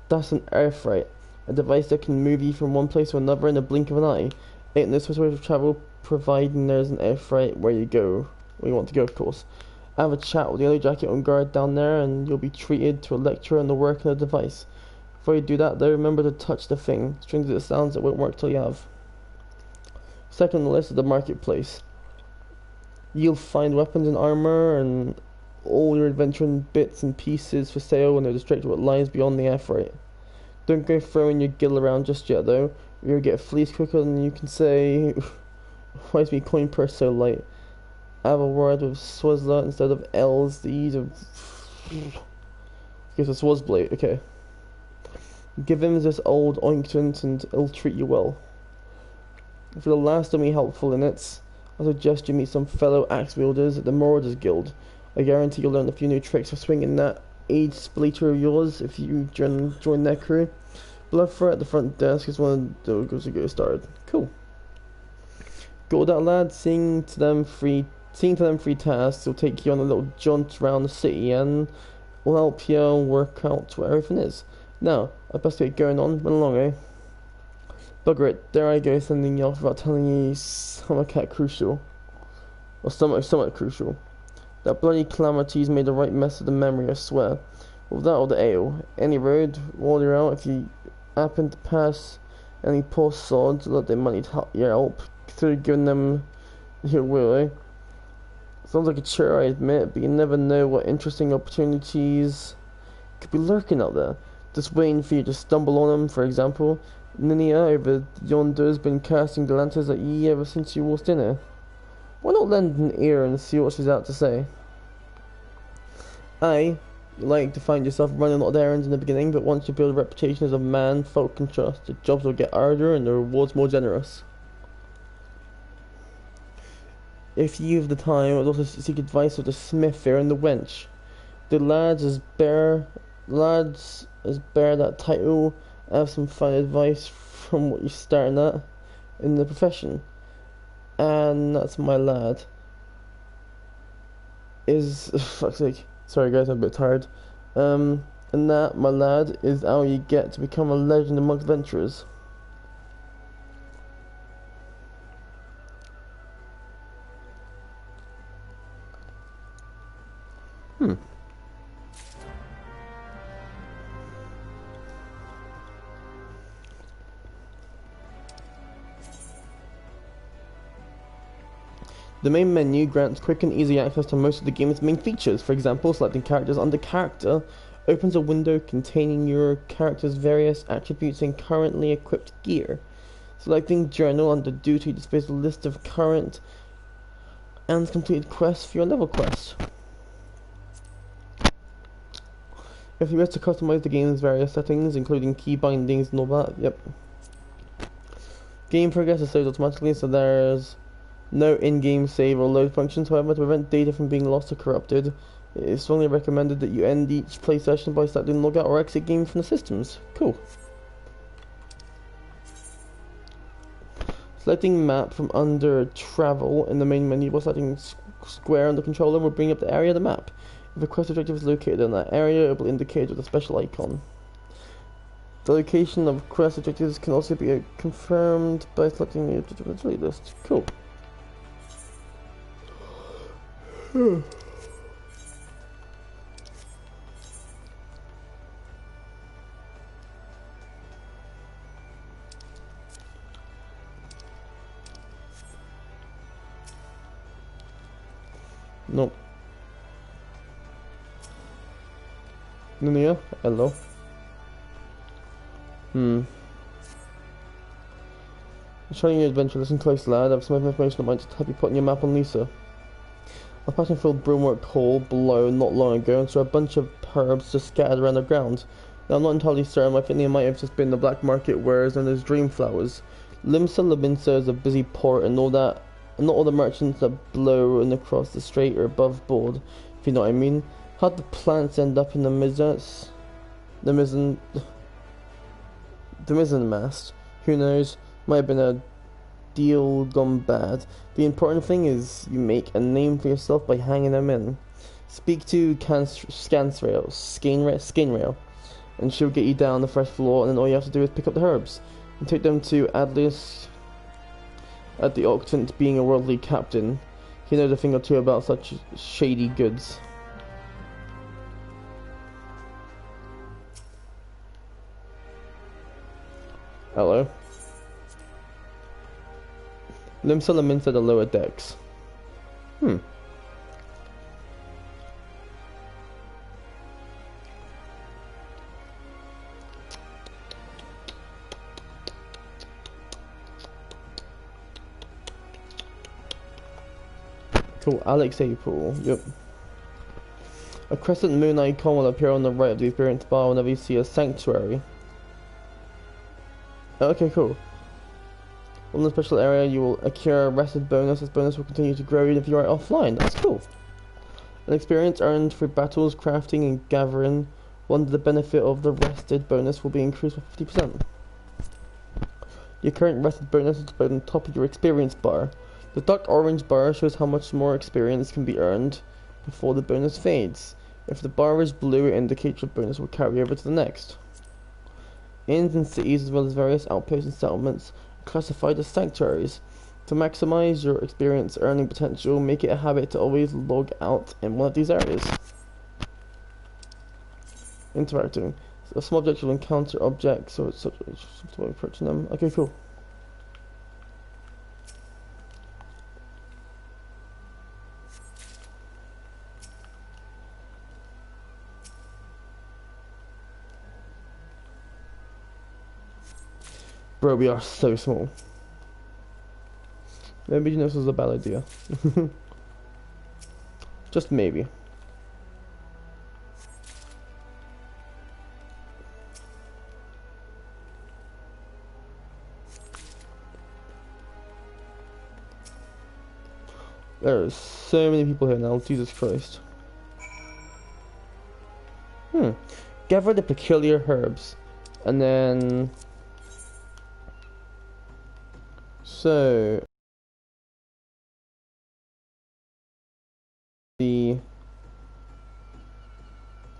That's an Earthright, a device that can move you from one place to another in a blink of an eye. Ain't no such way of travel, providing there's an Earthright where you want to go, of course. Have a chat with the Yellow Jacket on guard down there, and you'll be treated to a lecture on the working of the device. Before you do that, though, remember to touch the thing. Strange as it sounds, it won't work till you have. Second on the list is the marketplace. You'll find weapons and armor and all your adventuring bits and pieces for sale when they're distracted what lies beyond the Earthright. Don't go throwing your gil around just yet, though. You'll get fleeced quicker than you can say, why is my coin purse so light? Have a word with Swizzler instead of L's, the ease of... Gives a Swazblade, okay. Give him this old ointment and it'll treat you well. For the last and be helpful in it, I suggest you meet some fellow axe wielders at the Marauders Guild. I guarantee you'll learn a few new tricks for swinging that age splitter of yours if you join their crew. Bluffer at the front desk is one of those who get started. Cool. Go that lad, seeing to them 3 tasks will take you on a little jaunt around the city and will help you work out where everything is. Now, I best get going on. Run along, eh? Bugger it, there I go sending you off without telling you somewhat crucial. Or somewhat crucial. That bloody calamity's made a right mess of the memory, I swear. With that or the ale. Any road, while you're out, if you happen to pass any poor sods that they might need your help, consider giving them your will, eh? Sounds like a chore, I admit, but you never know what interesting opportunities could be lurking out there. Just waiting for you to stumble on them, for example. Ninia over yonder's been casting glances at ye ever since you walked in here. Why not lend an ear and see what she's out to say? Aye, you like to find yourself running a lot of errands in the beginning, but once you build a reputation as a man folk can trust, the jobs will get harder and the rewards more generous. If you have the time, I'd also seek advice of the smith here and the wench. The lads as bear that title have some fine advice from what you're starting at in the profession. And that's my lad. Fuck's sake. Sorry guys, I'm a bit tired. And that, my lad, is how you get to become a legend amongst adventurers. The main menu grants quick and easy access to most of the game's main features. For example, selecting characters under character opens a window containing your character's various attributes and currently equipped gear. Selecting journal under duty displays a list of current and completed quests for your level quest. If you wish to customize the game's various settings, including key bindings and all that, yep. Game progress is saved automatically, so there's no in-game save or load functions. However, to prevent data from being lost or corrupted, it is strongly recommended that you end each play session by selecting logout or exit game from the systems. Cool. Selecting map from under travel in the main menu while selecting square on the controller will bring up the area of the map. If a quest objective is located in that area, it will indicate with a special icon. The location of quest objectives can also be confirmed by selecting the objective list. Cool. Nunia, hello. Showing your adventure, listen close lad, I have some information that might just help you put on your map on Lisa. A passion-filled broomwork hole below not long ago and saw a bunch of herbs just scattered around the ground. Now I'm not entirely certain, I think they might have just been the black market wares known as dream flowers. Limsa Labinsa is a busy port and all that, and not all the merchants that blow in across the strait are above board, if you know what I mean. How'd the plants end up in the mizzen mast? Who knows? Might have been a deal gone bad. The important thing is you make a name for yourself by hanging them in. Speak to Skinrail, and she'll get you down the fresh floor, and then all you have to do is pick up the herbs and take them to Adlius at the Octant, being a worldly captain. He knows a thing or two about such shady goods. Hello. Limsa Laminsa the lower decks. Cool, Alex April, yep. A crescent moon icon will appear on the right of the experience bar whenever you see a sanctuary. Okay, cool. On the special area, you will accrue a rested bonus. This bonus will continue to grow even if you are offline. That's cool. An experience earned through battles, crafting, and gathering. One, the benefit of the rested bonus will be increased by 50%. Your current rested bonus is displayed on top of your experience bar. The dark orange bar shows how much more experience can be earned before the bonus fades. If the bar is blue, it indicates your bonus will carry over to the next. Inns and cities, as well as various outposts and settlements, are classified as sanctuaries. To maximize your experience earning potential, make it a habit to always log out in one of these areas. Interacting. So a small object will encounter objects, so it's such a way of approaching them. Okay, cool. Bro, we are so small. Maybe this was a bad idea. Just maybe. There are so many people here now, Jesus Christ. Gather the peculiar herbs. And then... So... The...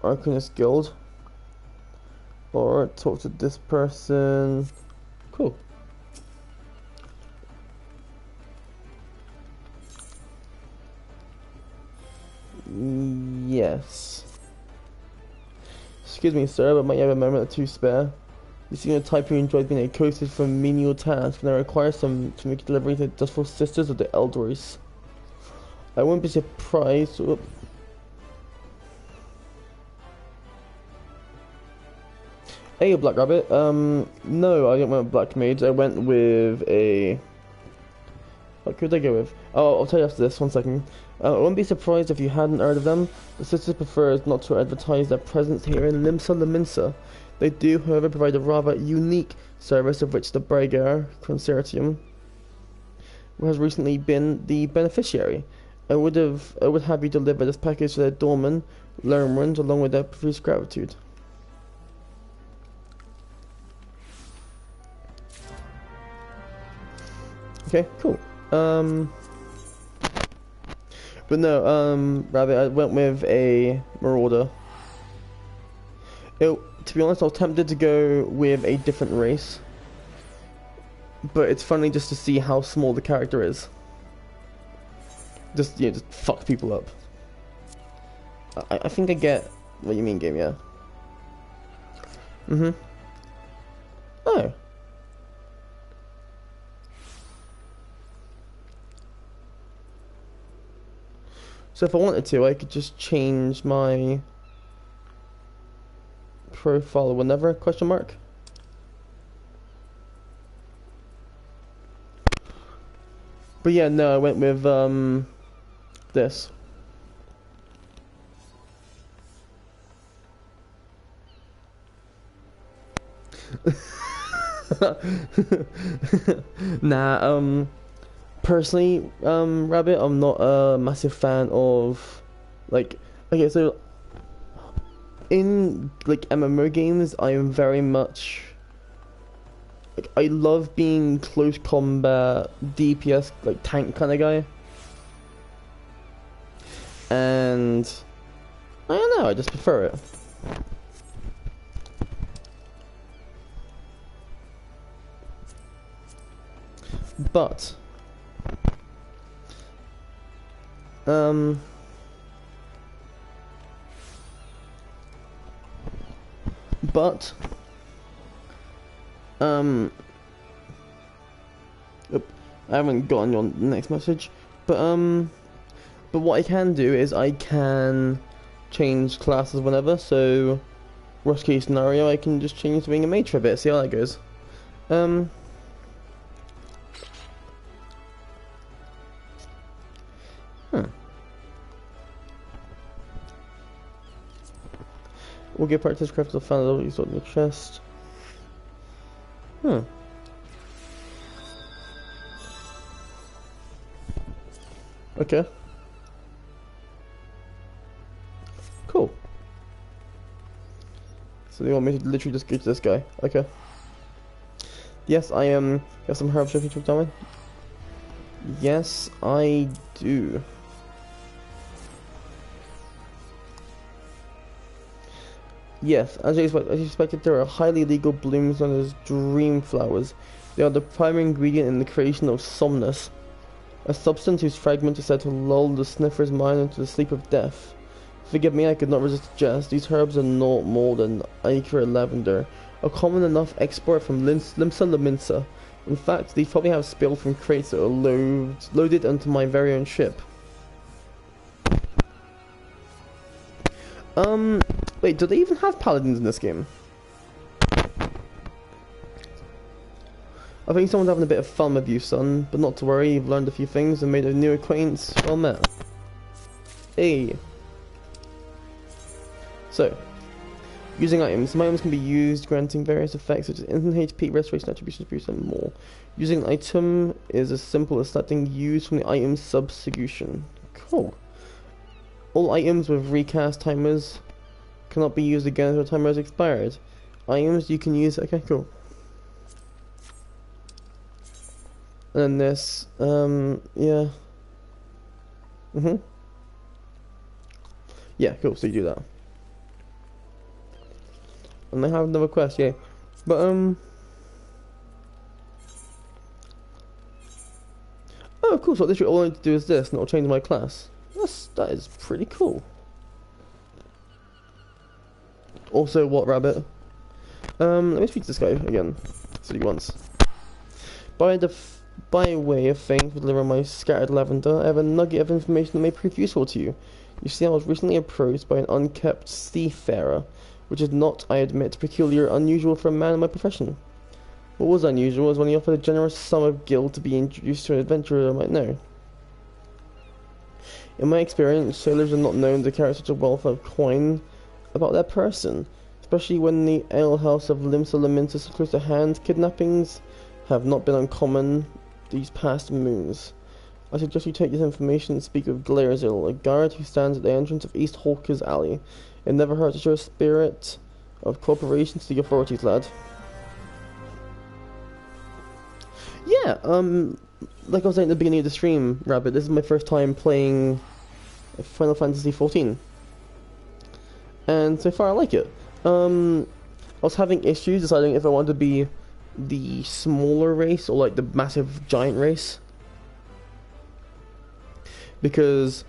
Arcanist Guild. Or talk to this person. Cool. Yes. Excuse me, sir, but might you have a moment or two spare? You seem the type who enjoys being coasted from menial tasks, and I require some to make delivery to the dustful sisters of the Eldors. I wouldn't be surprised. Hey, Black Rabbit. No, I didn't went with Black Mage. I went with a... What could I go with? Oh, I'll tell you after this. 1 second. I wouldn't be surprised if you hadn't heard of them. The sisters prefers not to advertise their presence here in Limsa Laminsa. They do, however, provide a rather unique service of which the Bragar Consortium has recently been the beneficiary. I would have you deliver this package to their doorman, Lermrund, along with their profuse gratitude. Okay, cool. But no, Rabbit, I went with a Marauder. To be honest, I was tempted to go with a different race. But it's funny just to see how small the character is. Just, just fuck people up. I think I get what you mean, game, yeah. Oh. So if I wanted to, I could just change my... profile whenever, question mark. But yeah, no, I went with, this. Nah, personally, Rabbit, I'm not a massive fan of, like, okay, so, in, like, MMO games, I am very much, like, I love being close combat, DPS, like, tank kind of guy. And, I don't know, I just prefer it. But, oop, I haven't gotten your next message, but what I can do is I can change classes whenever, so worst case scenario, I can just change to being a mage for a bit, see how that goes. We'll get practice craft of found out you saw in the chest. Okay. Cool. So they want me to literally just go to this guy. Okay. Yes, I am. Have some herbs for damage. Yes, I do. Yes, as you expected, there are highly legal blooms known as dream flowers. They are the primary ingredient in the creation of somnus, a substance whose fragment is said to lull the sniffer's mind into the sleep of death. Forgive me, I could not resist the jest. These herbs are not more than Ichor lavender, a common enough export from Limsa Laminsa. In fact, these probably have spilled from crates that are loaded onto my very own ship. Wait, do they even have paladins in this game? I think someone's having a bit of fun with you, son, but not to worry, you've learned a few things and made a new acquaintance. Well met. Hey. So, using items. Some items can be used, granting various effects such as instant HP, restoration, attribution, boost, and more. Using an item is as simple as selecting use from the item's substitution. Cool. All items with recast timers cannot be used again until the timer has expired. Items you can use. Okay, cool. And then this, yeah. Yeah, cool, so you do that. And I have another quest, yeah. But, oh, cool, so literally all I need to do is this, and it'll change my class. That is pretty cool. Also, what, Rabbit? Let me speak to this guy again. See what he wants. By way of thanks for delivering my scattered lavender, I have a nugget of information that may prove useful to you. You see, I was recently approached by an unkept seafarer, which is not, I admit, peculiar or unusual for a man in my profession. What was unusual was when he offered a generous sum of gil to be introduced to an adventurer I might know. In my experience, sailors are not known to carry such a wealth of coin about their person, especially when the alehouse of Limsa Laminsa is close to hand. Kidnappings have not been uncommon these past moons. I suggest you take this information and speak with Glaerzil, a guard who stands at the entrance of East Hawker's Alley. It never hurts to show a spirit of cooperation to the authorities, lad. Yeah, like I was saying at the beginning of the stream, Rabbit, this is my first time playing Final Fantasy XIV. And so far I like it. I was having issues deciding if I wanted to be the smaller race or like the massive giant race, because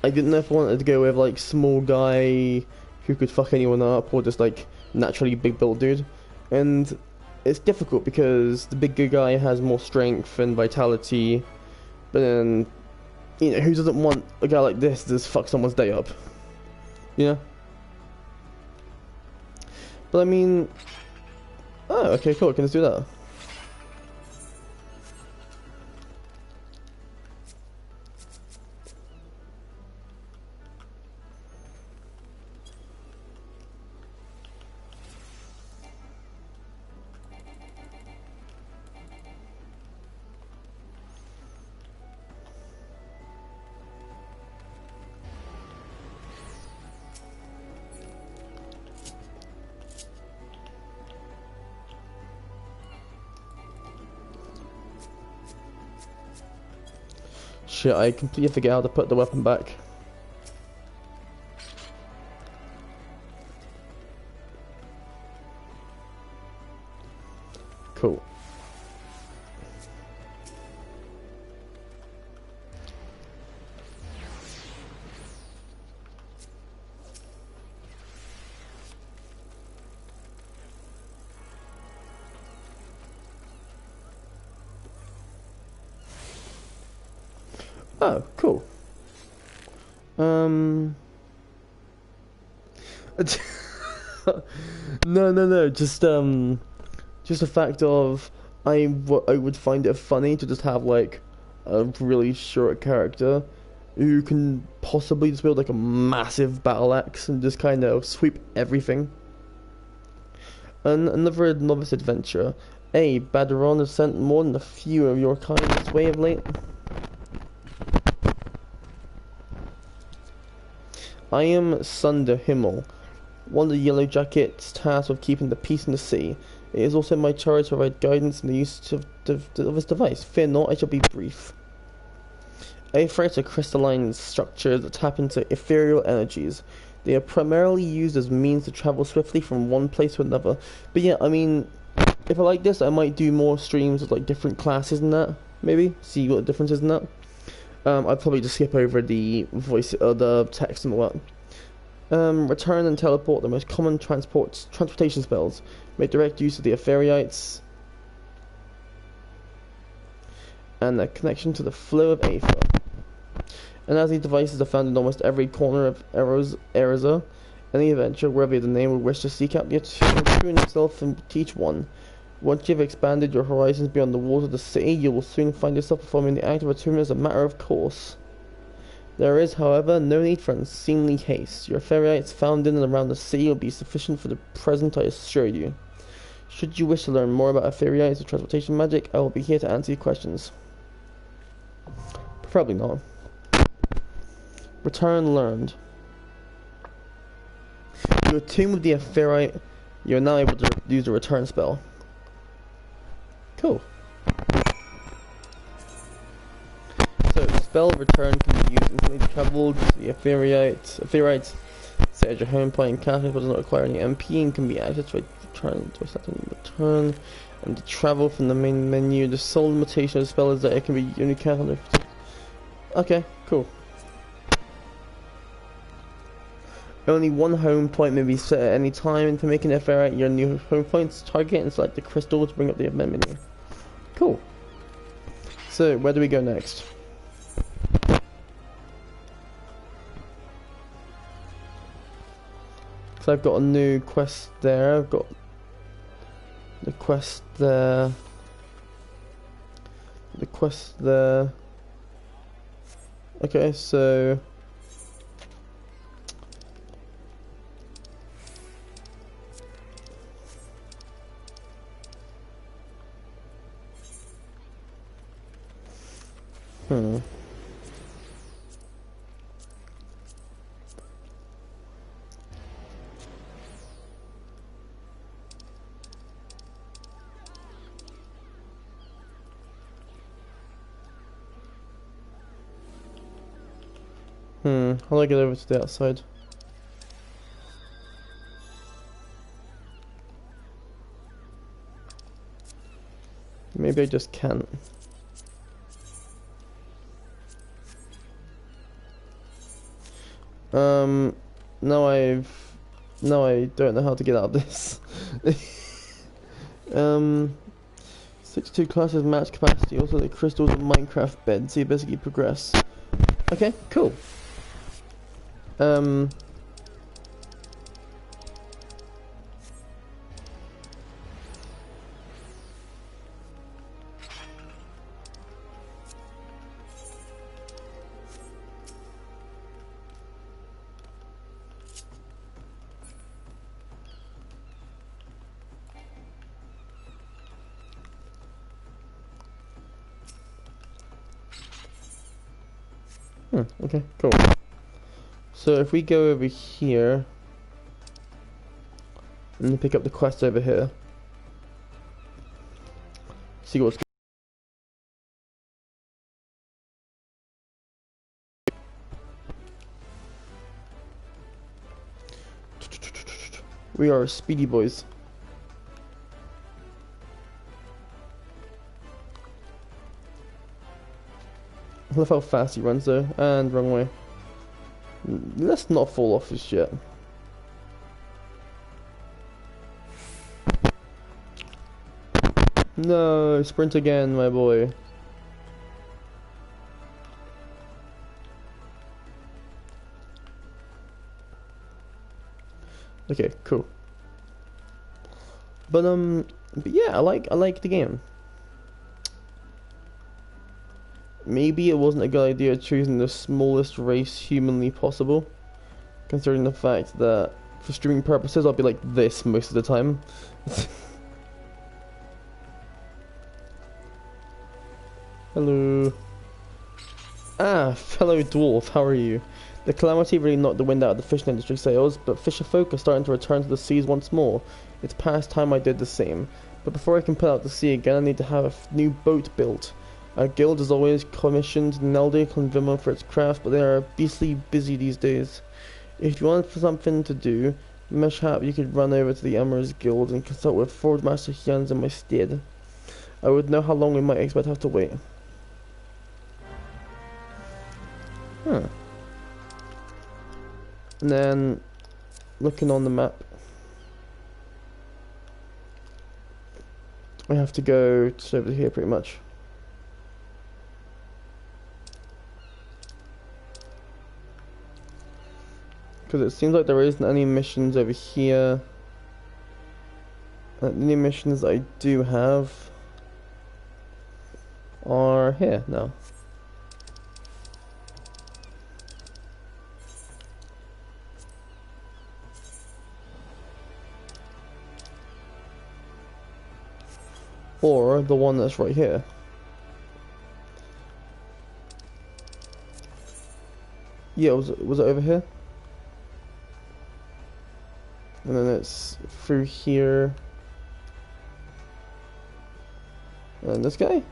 I didn't know if I wanted to go with like small guy who could fuck anyone up or just like naturally big build dude. And it's difficult because the bigger guy has more strength and vitality, but then, you know, who doesn't want a guy like this to just fuck someone's day up, you know? But I mean... Oh, okay, cool, I can just do that. Shit, I completely forget how to put the weapon back. Cool. Oh, cool. No, just a fact of I would find it funny to just have like a really short character who can possibly just build like a massive battle axe and just kind of sweep everything. And another novice adventurer. Badaron has sent more than a few of your kind this way of late. I am Sunder Himmel, one of the Yellow Jackets tasked with keeping the peace in the sea. It is also my charge to provide guidance in the use of this device. Fear not, I shall be brief. Aetherites are crystalline structures that tap into ethereal energies. They are primarily used as means to travel swiftly from one place to another. But yeah, I mean, if I like this, I might do more streams with like different classes and that. Maybe see what the difference is in that. I'd probably just skip over the voice, the text and all that. Return and teleport, the most common transportation spells. Make direct use of the Aetherites and the connection to the flow of Aether. And as these devices are found in almost every corner of Erza, any adventurer worthy of the name will wish to seek out the attune himself and teach one. Once you have expanded your horizons beyond the walls of the city, you will soon find yourself performing the act of attunement as a matter of course. There is, however, no need for unseemly haste. Your Aetherites found in and around the city will be sufficient for the present, I assure you. Should you wish to learn more about Aetherites or transportation magic, I will be here to answer your questions. Probably not. Return learned. You attune with the Aetherite, you are now able to use the return spell. Cool. So, spell return can be used instantly to travel to the Aetherites. Set as your home point in castle, but does not require any MP and can be accessed to return to a certain return and to travel from the main menu. The sole limitation of the spell is that it can be only cast on the... Okay, cool. Only one home point may be set at any time, and to make an Aetherite your new home points, target and select the crystal to bring up the event menu. Cool. So, where do we go next? So I've got a new quest there, I've got the quest there, the quest there. Okay, so... How do I get over to the outside? Maybe I just can't. Now I don't know how to get out of this. 62 classes max capacity, also the crystals of Minecraft bed, so you basically progress. Okay, cool. Okay, cool. So if we go over here and pick up the quest over here, see what's going. We are speedy boys. I love how fast he runs though, and wrong way. Let's not fall off his shit. No, sprint again, my boy. Okay, cool. But yeah, I like the game. Maybe it wasn't a good idea choosing the smallest race humanly possible, considering the fact that for streaming purposes I'll be like this most of the time. Hello. Ah, fellow dwarf, how are you? The calamity really knocked the wind out of the fishing industry sales, but fisher folk are starting to return to the seas once more. It's past time I did the same. But before I can put out to sea again, I need to have a new boat built. Our guild has always commissioned Neldik and Vimmer for its craft, but they are beastly busy these days. If you want something to do, mishap you could run over to the Emerald's Guild and consult with Forward Master Hyans in my stead. I would know how long we might expect to have to wait. And then, looking on the map, I have to go just over here pretty much. Because it seems like there isn't any missions over here. The only missions I do have are here now. Or the one that's right here. Yeah, was it over here? And then it's through here. And this guy?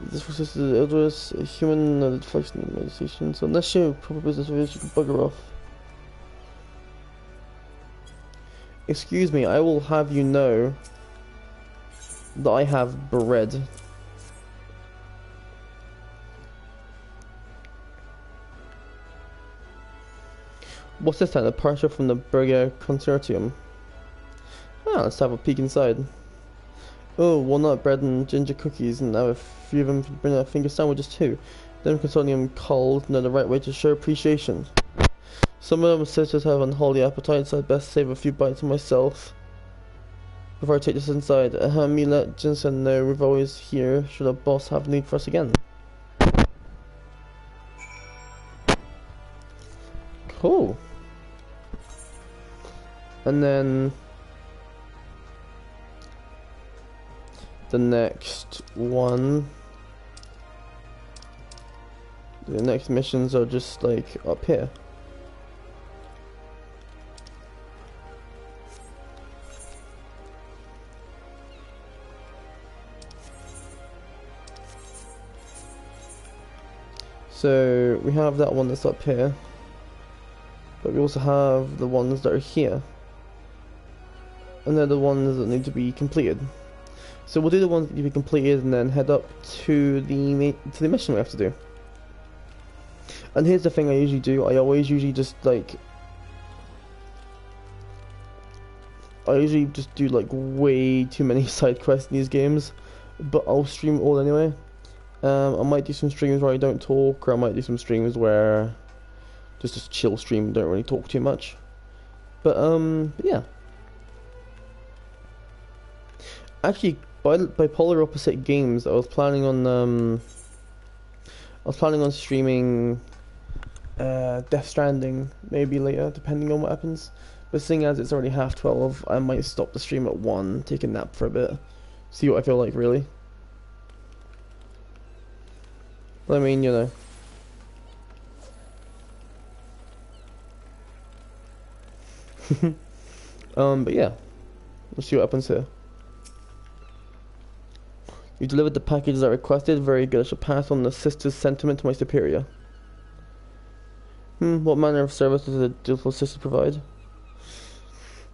This was just it was a human deflection meditation. So unless you proper business with you can bugger off. Excuse me, I will have you know that I have bread. What's this then? A parcel from the Burger Consortium. Ah, let's have a peek inside. Oh, walnut bread and ginger cookies, and now a few of them bring out finger sandwiches too. Them Consortium called know the right way to show appreciation. Some of them sisters have unholy appetites, so I'd best save a few bites for myself before I take this inside. Me let Jensen know we're always here should our boss have need for us again. Cool. And then the next one, the next missions are just like up here. So we have that one that's up here, but we also have the ones that are here, and they're the ones that need to be completed. So we'll do the ones that need to be completed and then head up to the mission we have to do. And here's the thing I usually do, I usually just do like way too many side quests in these games, but I'll stream it all anyway. I might do some streams where I don't talk, or I might do some streams where just a chill stream, don't really talk too much. But yeah. Actually, by polar opposite games, I was planning on streaming Death Stranding maybe later, depending on what happens. But seeing as it's already 12:30, I might stop the stream at 1, take a nap for a bit, see what I feel like really. I mean, you know. But yeah, let's see what happens here. You delivered the package that I requested. Very good. I shall pass on the sister's sentiment to my superior. What manner of service does the dutiful sister provide?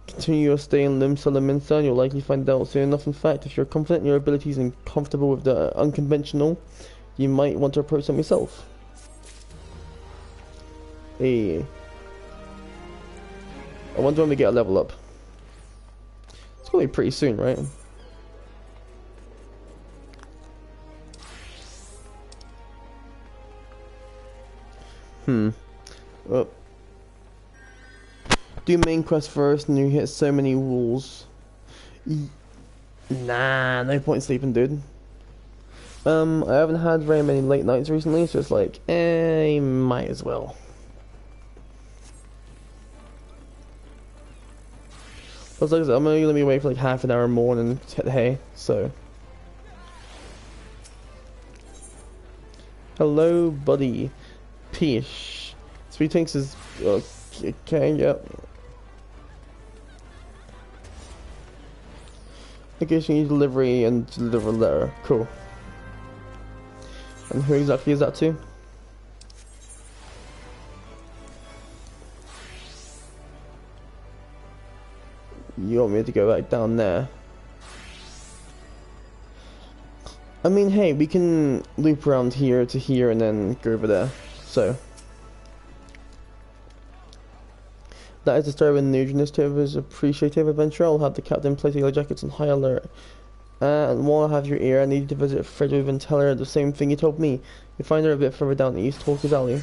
Continue your stay in Limsa Minsa and you'll likely find out soon enough. In fact, if you're confident in your abilities and comfortable with the unconventional, you might want to approach them yourself. Hey. I wonder when we get a level up. It's gonna be pretty soon, right? Well, do main quest first and you hit so many walls. Nah, no point sleeping, dude. I haven't had very many late nights recently, so it's like, might as well. Plus, like I said, I'm only gonna be away for like half an hour more and then hit the hay, so. Hello, buddy. Peace. Sweet Tinks is okay, yep. I guess you need delivery and deliver a letter. Cool. And who exactly is that to? You want me to go back down there? I mean, hey, we can loop around here to here and then go over there. So. That is the story when the initiative is appreciative adventure. I'll have the captain place your jackets on high alert. And while I have your ear, I need you to visit Frederick and tell her the same thing you told me. You find her a bit further down the East Hawkins Alley.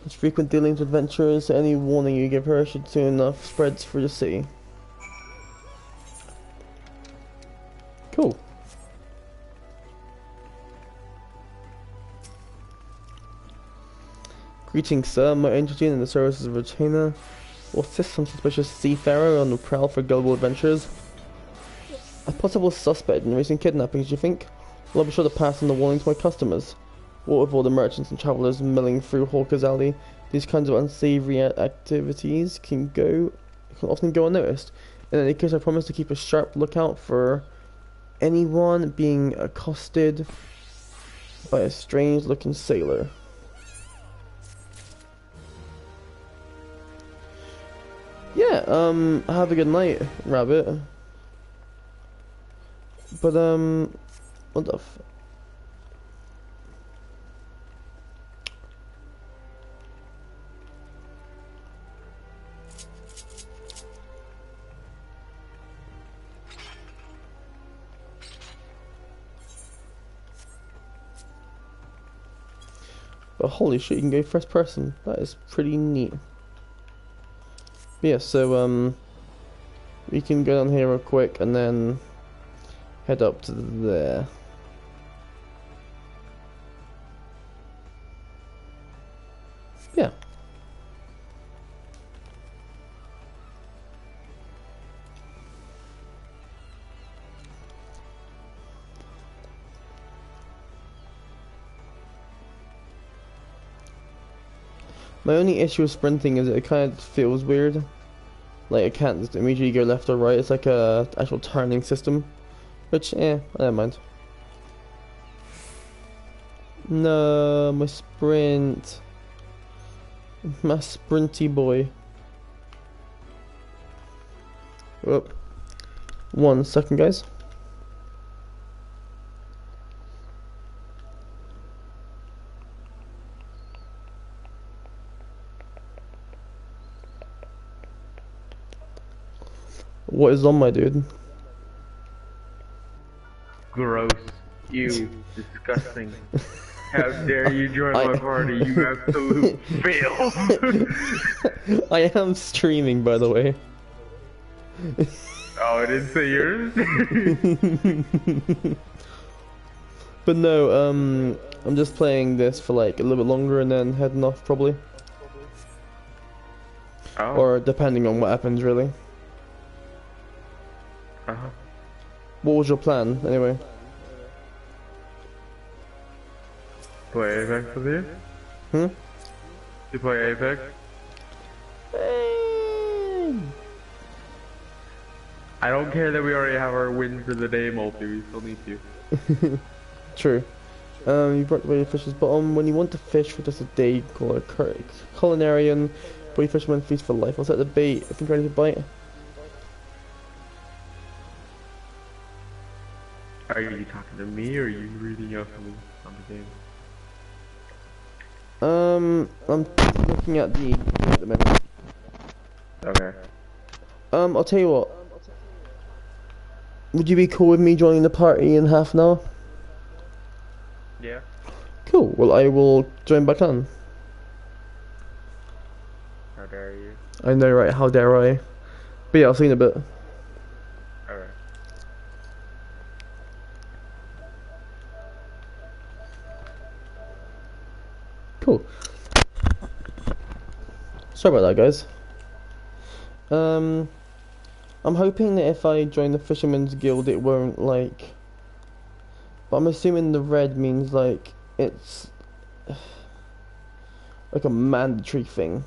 It's frequent dealings with adventurers, so any warning you give her should soon enough spread through the city. Cool. Greetings, sir. My entity in the services of retainer will assist some suspicious seafarer on the prowl for global adventures. A possible suspect in recent kidnappings, do you think? Well, I'll be sure to pass on the warning to my customers. What with all the merchants and travellers milling through Hawker's Alley, these kinds of unsavoury activities can often go unnoticed. In any case, I promise to keep a sharp lookout for anyone being accosted by a strange-looking sailor. Yeah, have a good night, Rabbit. But, what the f... But holy shit, you can go first person. That is pretty neat. But yeah, so, we can go down here real quick and then head up to there. Yeah. My only issue with sprinting is it kind of feels weird. Like I can't just immediately go left or right. It's like a actual turning system. Which, I don't mind. No, my sprint. My sprinty boy. Whoop. 1 second, guys. What is on my dude? Gross. Ew. Disgusting. How dare you join my party, you absolute fail. I am streaming, by the way. Oh, I didn't say yours? But no, I'm just playing this for like a little bit longer and then heading off probably. Oh. Or depending on what happens, really. Uh-huh. What was your plan, anyway? play Apex with you? Hmm? You play Apex? I don't care that we already have our win for the day multi, we still need to. True. You brought away fishes, but when you want to fish for just a day, call a culinarian, boy fisherman feast for life. I'll set the bait. I think you're ready to bite. Are you talking to me or are you reading up on the game? I'm looking at the minute. Okay. I'll tell you what. Would you be cool with me joining the party in half an hour? Yeah. Cool. Well, I will join back on. How dare you? I know, right? How dare I? But yeah, I'll see you in a bit. Alright. Cool. Sorry about that, guys. I'm hoping that if I join the Fisherman's Guild, it won't, like... But I'm assuming the red means, like, it's... like a mandatory thing.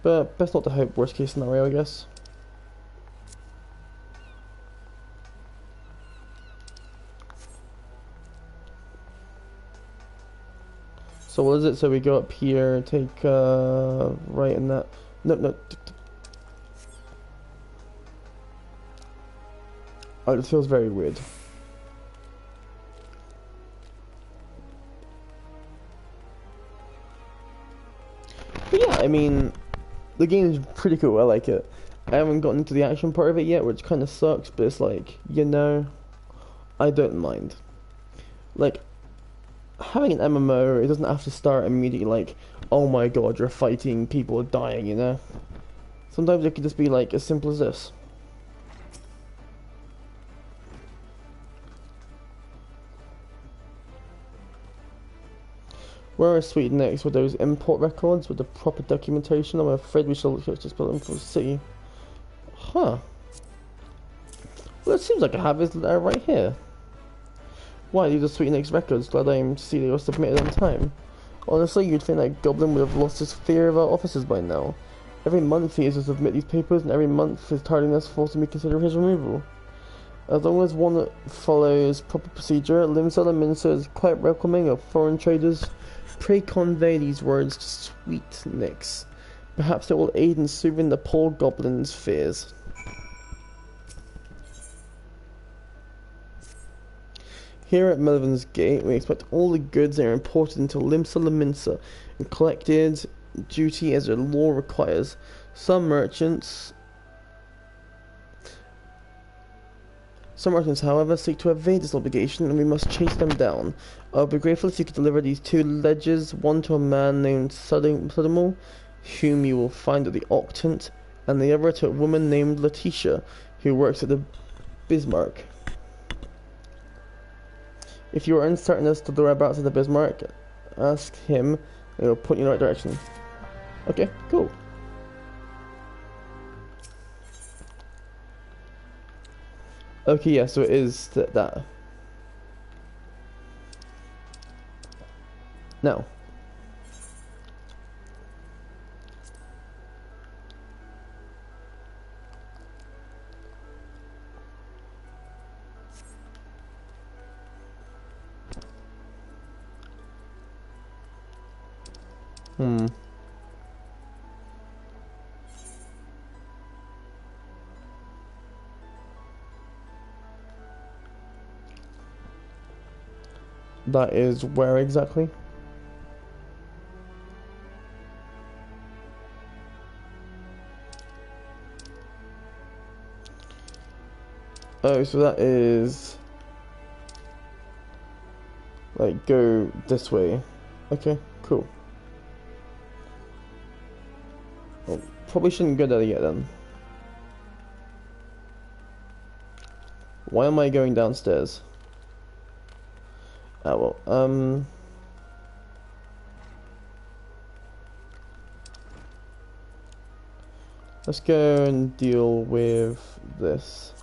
But best not to hope, worst case scenario, I guess. So what is it? So we go up here, take right in that. No. Oh, this feels very weird. But yeah, I mean, the game is pretty cool. I like it. I haven't gotten into the action part of it yet, which kind of sucks. But it's like, you know, I don't mind. Like, having an MMO, it doesn't have to start immediately like, oh my god, you're fighting, people are dying, you know? Sometimes it could just be like as simple as this. Where are Sweet next with those import records with the proper documentation? I'm afraid we shall just put them for the city. Huh. Well, it seems like I have it right here. Why, these are Sweet Nick's records. Glad I see they were submitted on time. Honestly, you'd think that Goblin would have lost his fear of our officers by now. Every month he has to submit these papers, and every month his tardiness forces me to consider his removal. As long as one follows proper procedure, Limsala Minsa is quite welcoming of foreign traders. Pray convey these words to Sweet Nicks. Perhaps it will aid in soothing the poor Goblin's fears. Here at Melvin's Gate, we expect all the goods that are imported into Limsa Minsa and collected duty as the law requires. Some merchants, however, seek to evade this obligation, and we must chase them down. I'll be grateful if you could deliver these 2 ledgers, one to a man named Sudamel, whom you will find at the Octant, and the other to a woman named Letitia, who works at the Bismarck. If you are uncertain as to the whereabouts of the Bismarck, ask him, and he'll point you in the right direction. Okay, cool. Okay, yeah, so it is that. Now. That is where exactly? Oh, so that is... like, go this way. Okay, cool. Well, probably shouldn't go there yet then. Why am I going downstairs? Oh well, let's go and deal with this.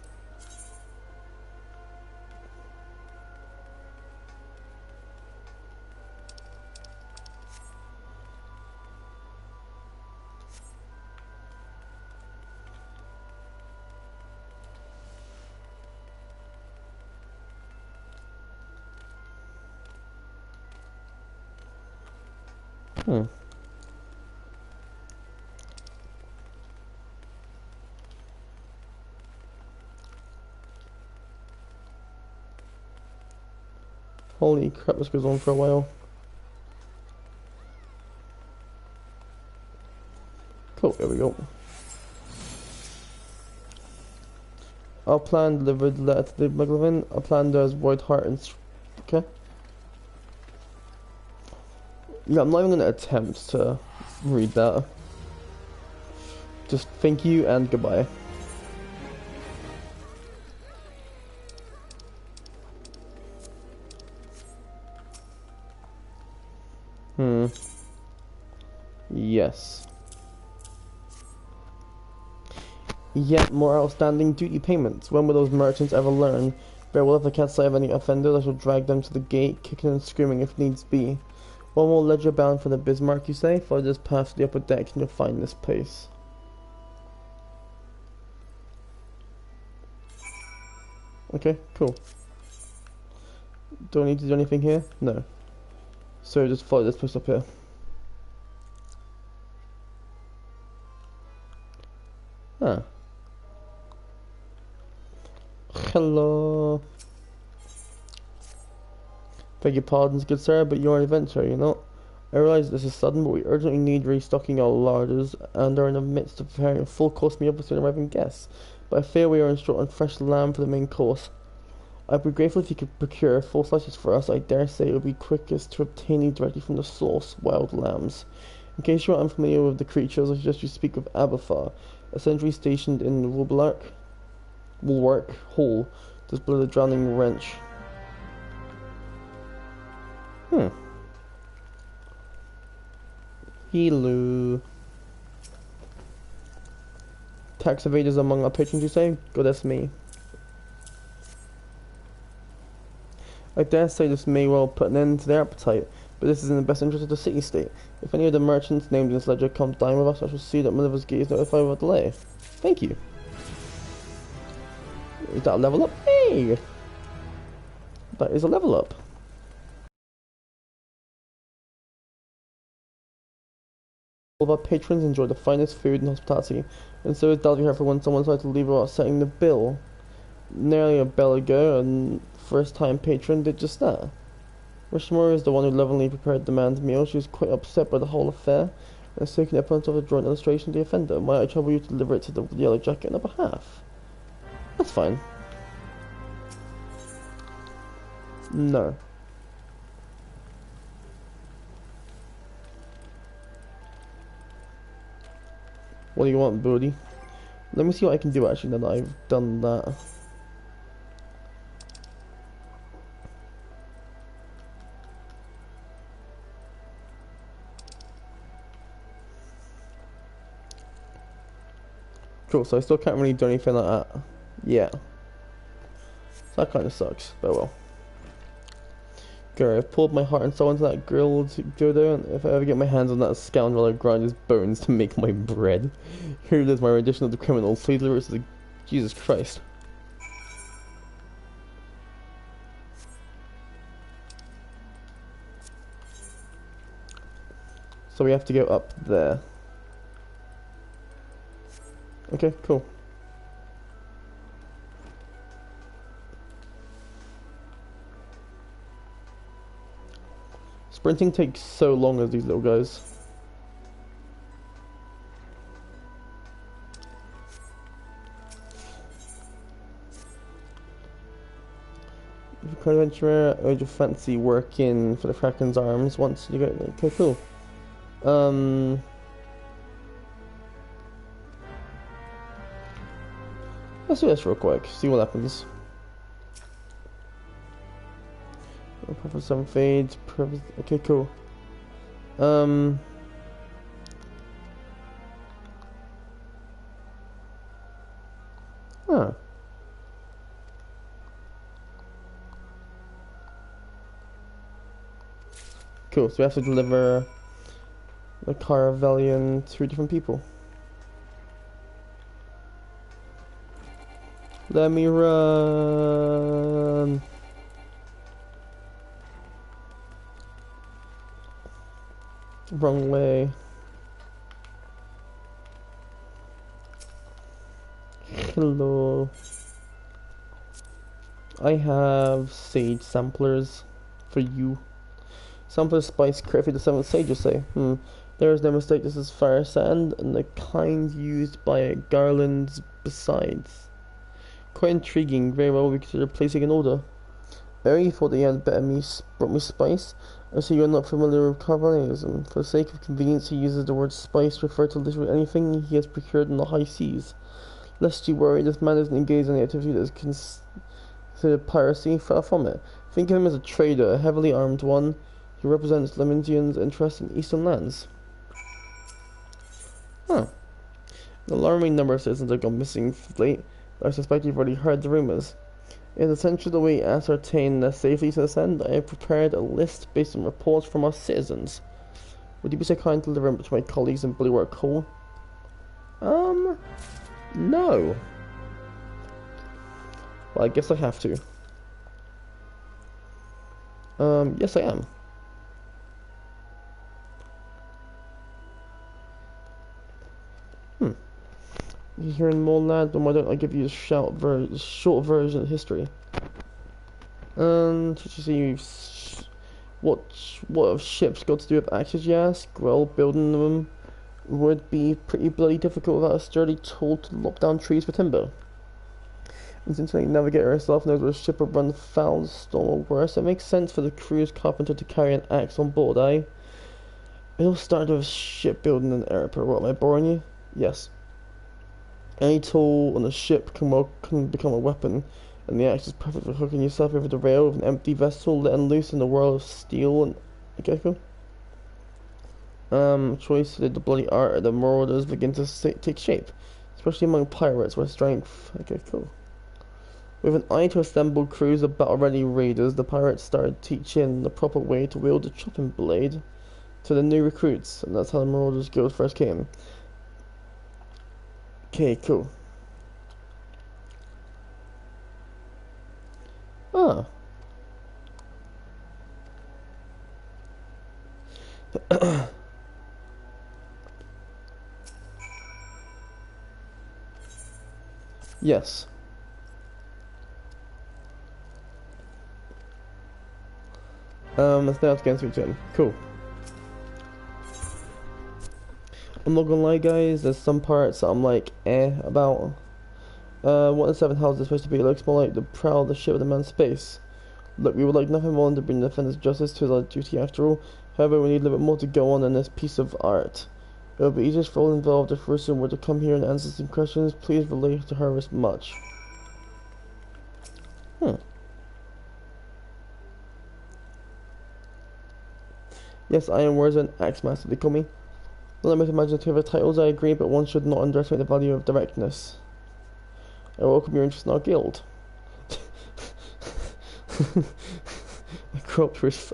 Hmm. Holy crap, this goes on for a while. Cool, there we go. Our plan delivered the letter to the McLovin. Our plan does White Heart and... Okay. Yeah, I'm not even going to attempt to read that. Just thank you and goodbye. Yes. Yet more outstanding duty payments. When will those merchants ever learn? Farewell, if I can't sight of any offenders, I shall drag them to the gate, kicking and screaming if needs be. One more ledger bound for the Bismarck, you say? Follow this path to the upper deck and you'll find this place. Okay, cool. Do I need to do anything here? No. So just follow this post up here. Huh. Hello. Beg your pardons, good sir, but you're an adventurer, you know? I realize this is sudden, but we urgently need restocking our larders and are in the midst of preparing a full course meal for soon arriving guests. But I fear we are short on fresh lamb for the main course. I'd be grateful if you could procure full slices for us. I dare say it would be quickest to obtain these directly from the source, wild lambs. In case you are unfamiliar with the creatures, I suggest you speak with Abathar, a sentry stationed in Woolwark Hall, just below the Drowning Wrench. Hello. Tax evaders among our patrons, you say? God, that's me. I dare say this may well put an end to their appetite, but this is in the best interest of the city-state. If any of the merchants named in this ledger come dine with us, I shall see that Maliver's gate is notified without delay. Thank you. Is that a level up? Hey! That is a level up. All of our patrons enjoy the finest food and hospitality, and so is Dalvey Hereford when someone decided to leave without setting the bill. Nearly a bell ago, a first-time patron did just that. Rushmore is the one who lovingly prepared the man's meal. She was quite upset by the whole affair, and has taken it upon herself to draw an illustration of the offender. Might I trouble you to deliver it to the Yellow Jacket on her behalf? That's fine. No. What do you want, Booty? Let me see what I can do actually now that I've done that. Cool, so I still can't really do anything like that. Yeah. So that kind of sucks, but well. Girl, I've poured my heart and soul into that grilled Jodo, and if I ever get my hands on that scoundrel, I'll grind his bones to make my bread. Here it is, my rendition of the criminal. Please deliver it to the... Jesus Christ. So we have to go up there. Okay, cool. Sprinting takes so long as these little guys. If you're an adventurer, or you fancy working for the Kraken's arms once you get... Okay, cool. Let's do this real quick, see what happens. Purpose 7 fades, purpose... Okay, cool. Huh. Cool, so we have to deliver the Caravellian to 3 different people. Let me run. Wrong way. Hello. I have sage samplers for you. Sampler spice crate for the 7th sage, you say? There is no mistake, this is fire sand, and the kind used by garlands besides. Quite intriguing, very well we consider placing an order. I only thought that you had brought me spice. I see you're not familiar with carbonism. For the sake of convenience, he uses the word spice to refer to literally anything he has procured in the high seas. Lest you worry, this man isn't engaged in any activity that is considered piracy. Far from it. Think of him as a trader, a heavily armed one, who represents Lemintian's interest in eastern lands. Huh. An alarming number of citizens have gone missing of late. I suspect you've already heard the rumours. It is essential that we ascertain their safety to this end. I have prepared a list based on reports from our citizens. Would you be so kind to deliver them to my colleagues in Bulwark Hall? No. Well, I guess I have to. Yes I am. You hearing more, lad? Then why don't I give you a short version of history? And did you see what have ships got to do with axes, you ask? Well, building them would be pretty bloody difficult without a sturdy tool to lock down trees for timber. And since the navigator herself knows what a ship would run foul, storm, or worse, it makes sense for the crew's carpenter to carry an axe on board, eh? It all started with shipbuilding in Erebor. What, am I boring you? Yes. Any tool on a ship can become a weapon, and the axe is perfect for hooking yourself over the rail of an empty vessel, letting loose in the world of steel and... Okay, cool. Choice did the bloody art of the marauders begin to take shape, especially among pirates where strength... Okay, cool. With an eye to assemble crews of battle-ready raiders, the pirates started teaching the proper way to wield the chopping blade to the new recruits, and that's how the Marauders Guild first came. Okay, cool. Ah. Yes. Let's now get into it. Cool. I'm not gonna lie, guys, there's some parts that I'm like, about. What the 7 houses is supposed to be? It looks more like the prow of the ship with the man's space. Look, we would like nothing more than to bring the defenders justice to our duty after all. However, we need a little bit more to go on in this piece of art. It would be easiest for all involved if Rusin were to come here and answer some questions. Please relay to her as much. Yes, I am Warzen Axemaster, they call me. Not the most imaginative of titles, I agree, but one should not underestimate the value of directness. I welcome your interest in our guild. I grew up to his...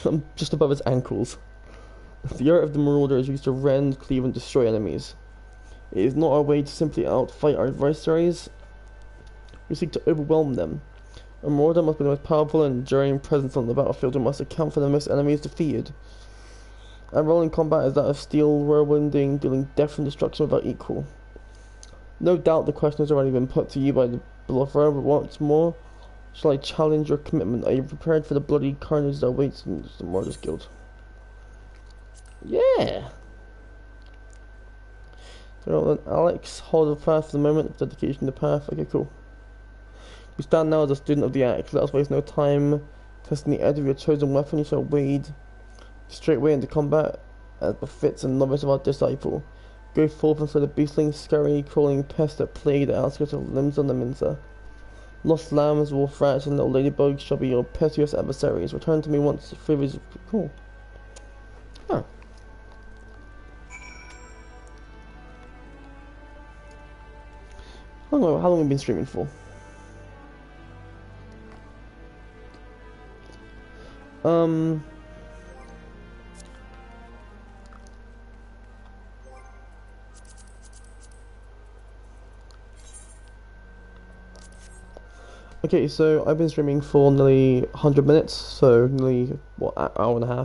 I'm just above his ankles. The art of the Marauder is used to rend, cleave, and destroy enemies. It is not our way to simply outfight our adversaries. We seek to overwhelm them. A Marauder must be the most powerful and enduring presence on the battlefield and must account for the most enemies defeated. Our role in combat is that of steel whirlwinding, dealing death and destruction without equal. No doubt the question has already been put to you by the bluffer, but once more, shall I challenge your commitment? Are you prepared for the bloody carnage that awaits in the Marauders Guild? Yeah! So then, Alex, hold the path for the moment of dedication to the path. Okay, cool. You stand now as a student of the axe. Let us waste no time testing the edge of your chosen weapon. You shall wade straight away into combat as befits a novice of our disciple. Go forth and slay the beastling, scurry, crawling pest that plague the outskirts of limbs on the Minza. Lost lambs, wolf rats, and little ladybugs shall be your piteous adversaries. Return to me once the favor is cool. Huh. How long have we been streaming for? Okay, so I've been streaming for nearly 100 minutes, so nearly, what, an hour and a half.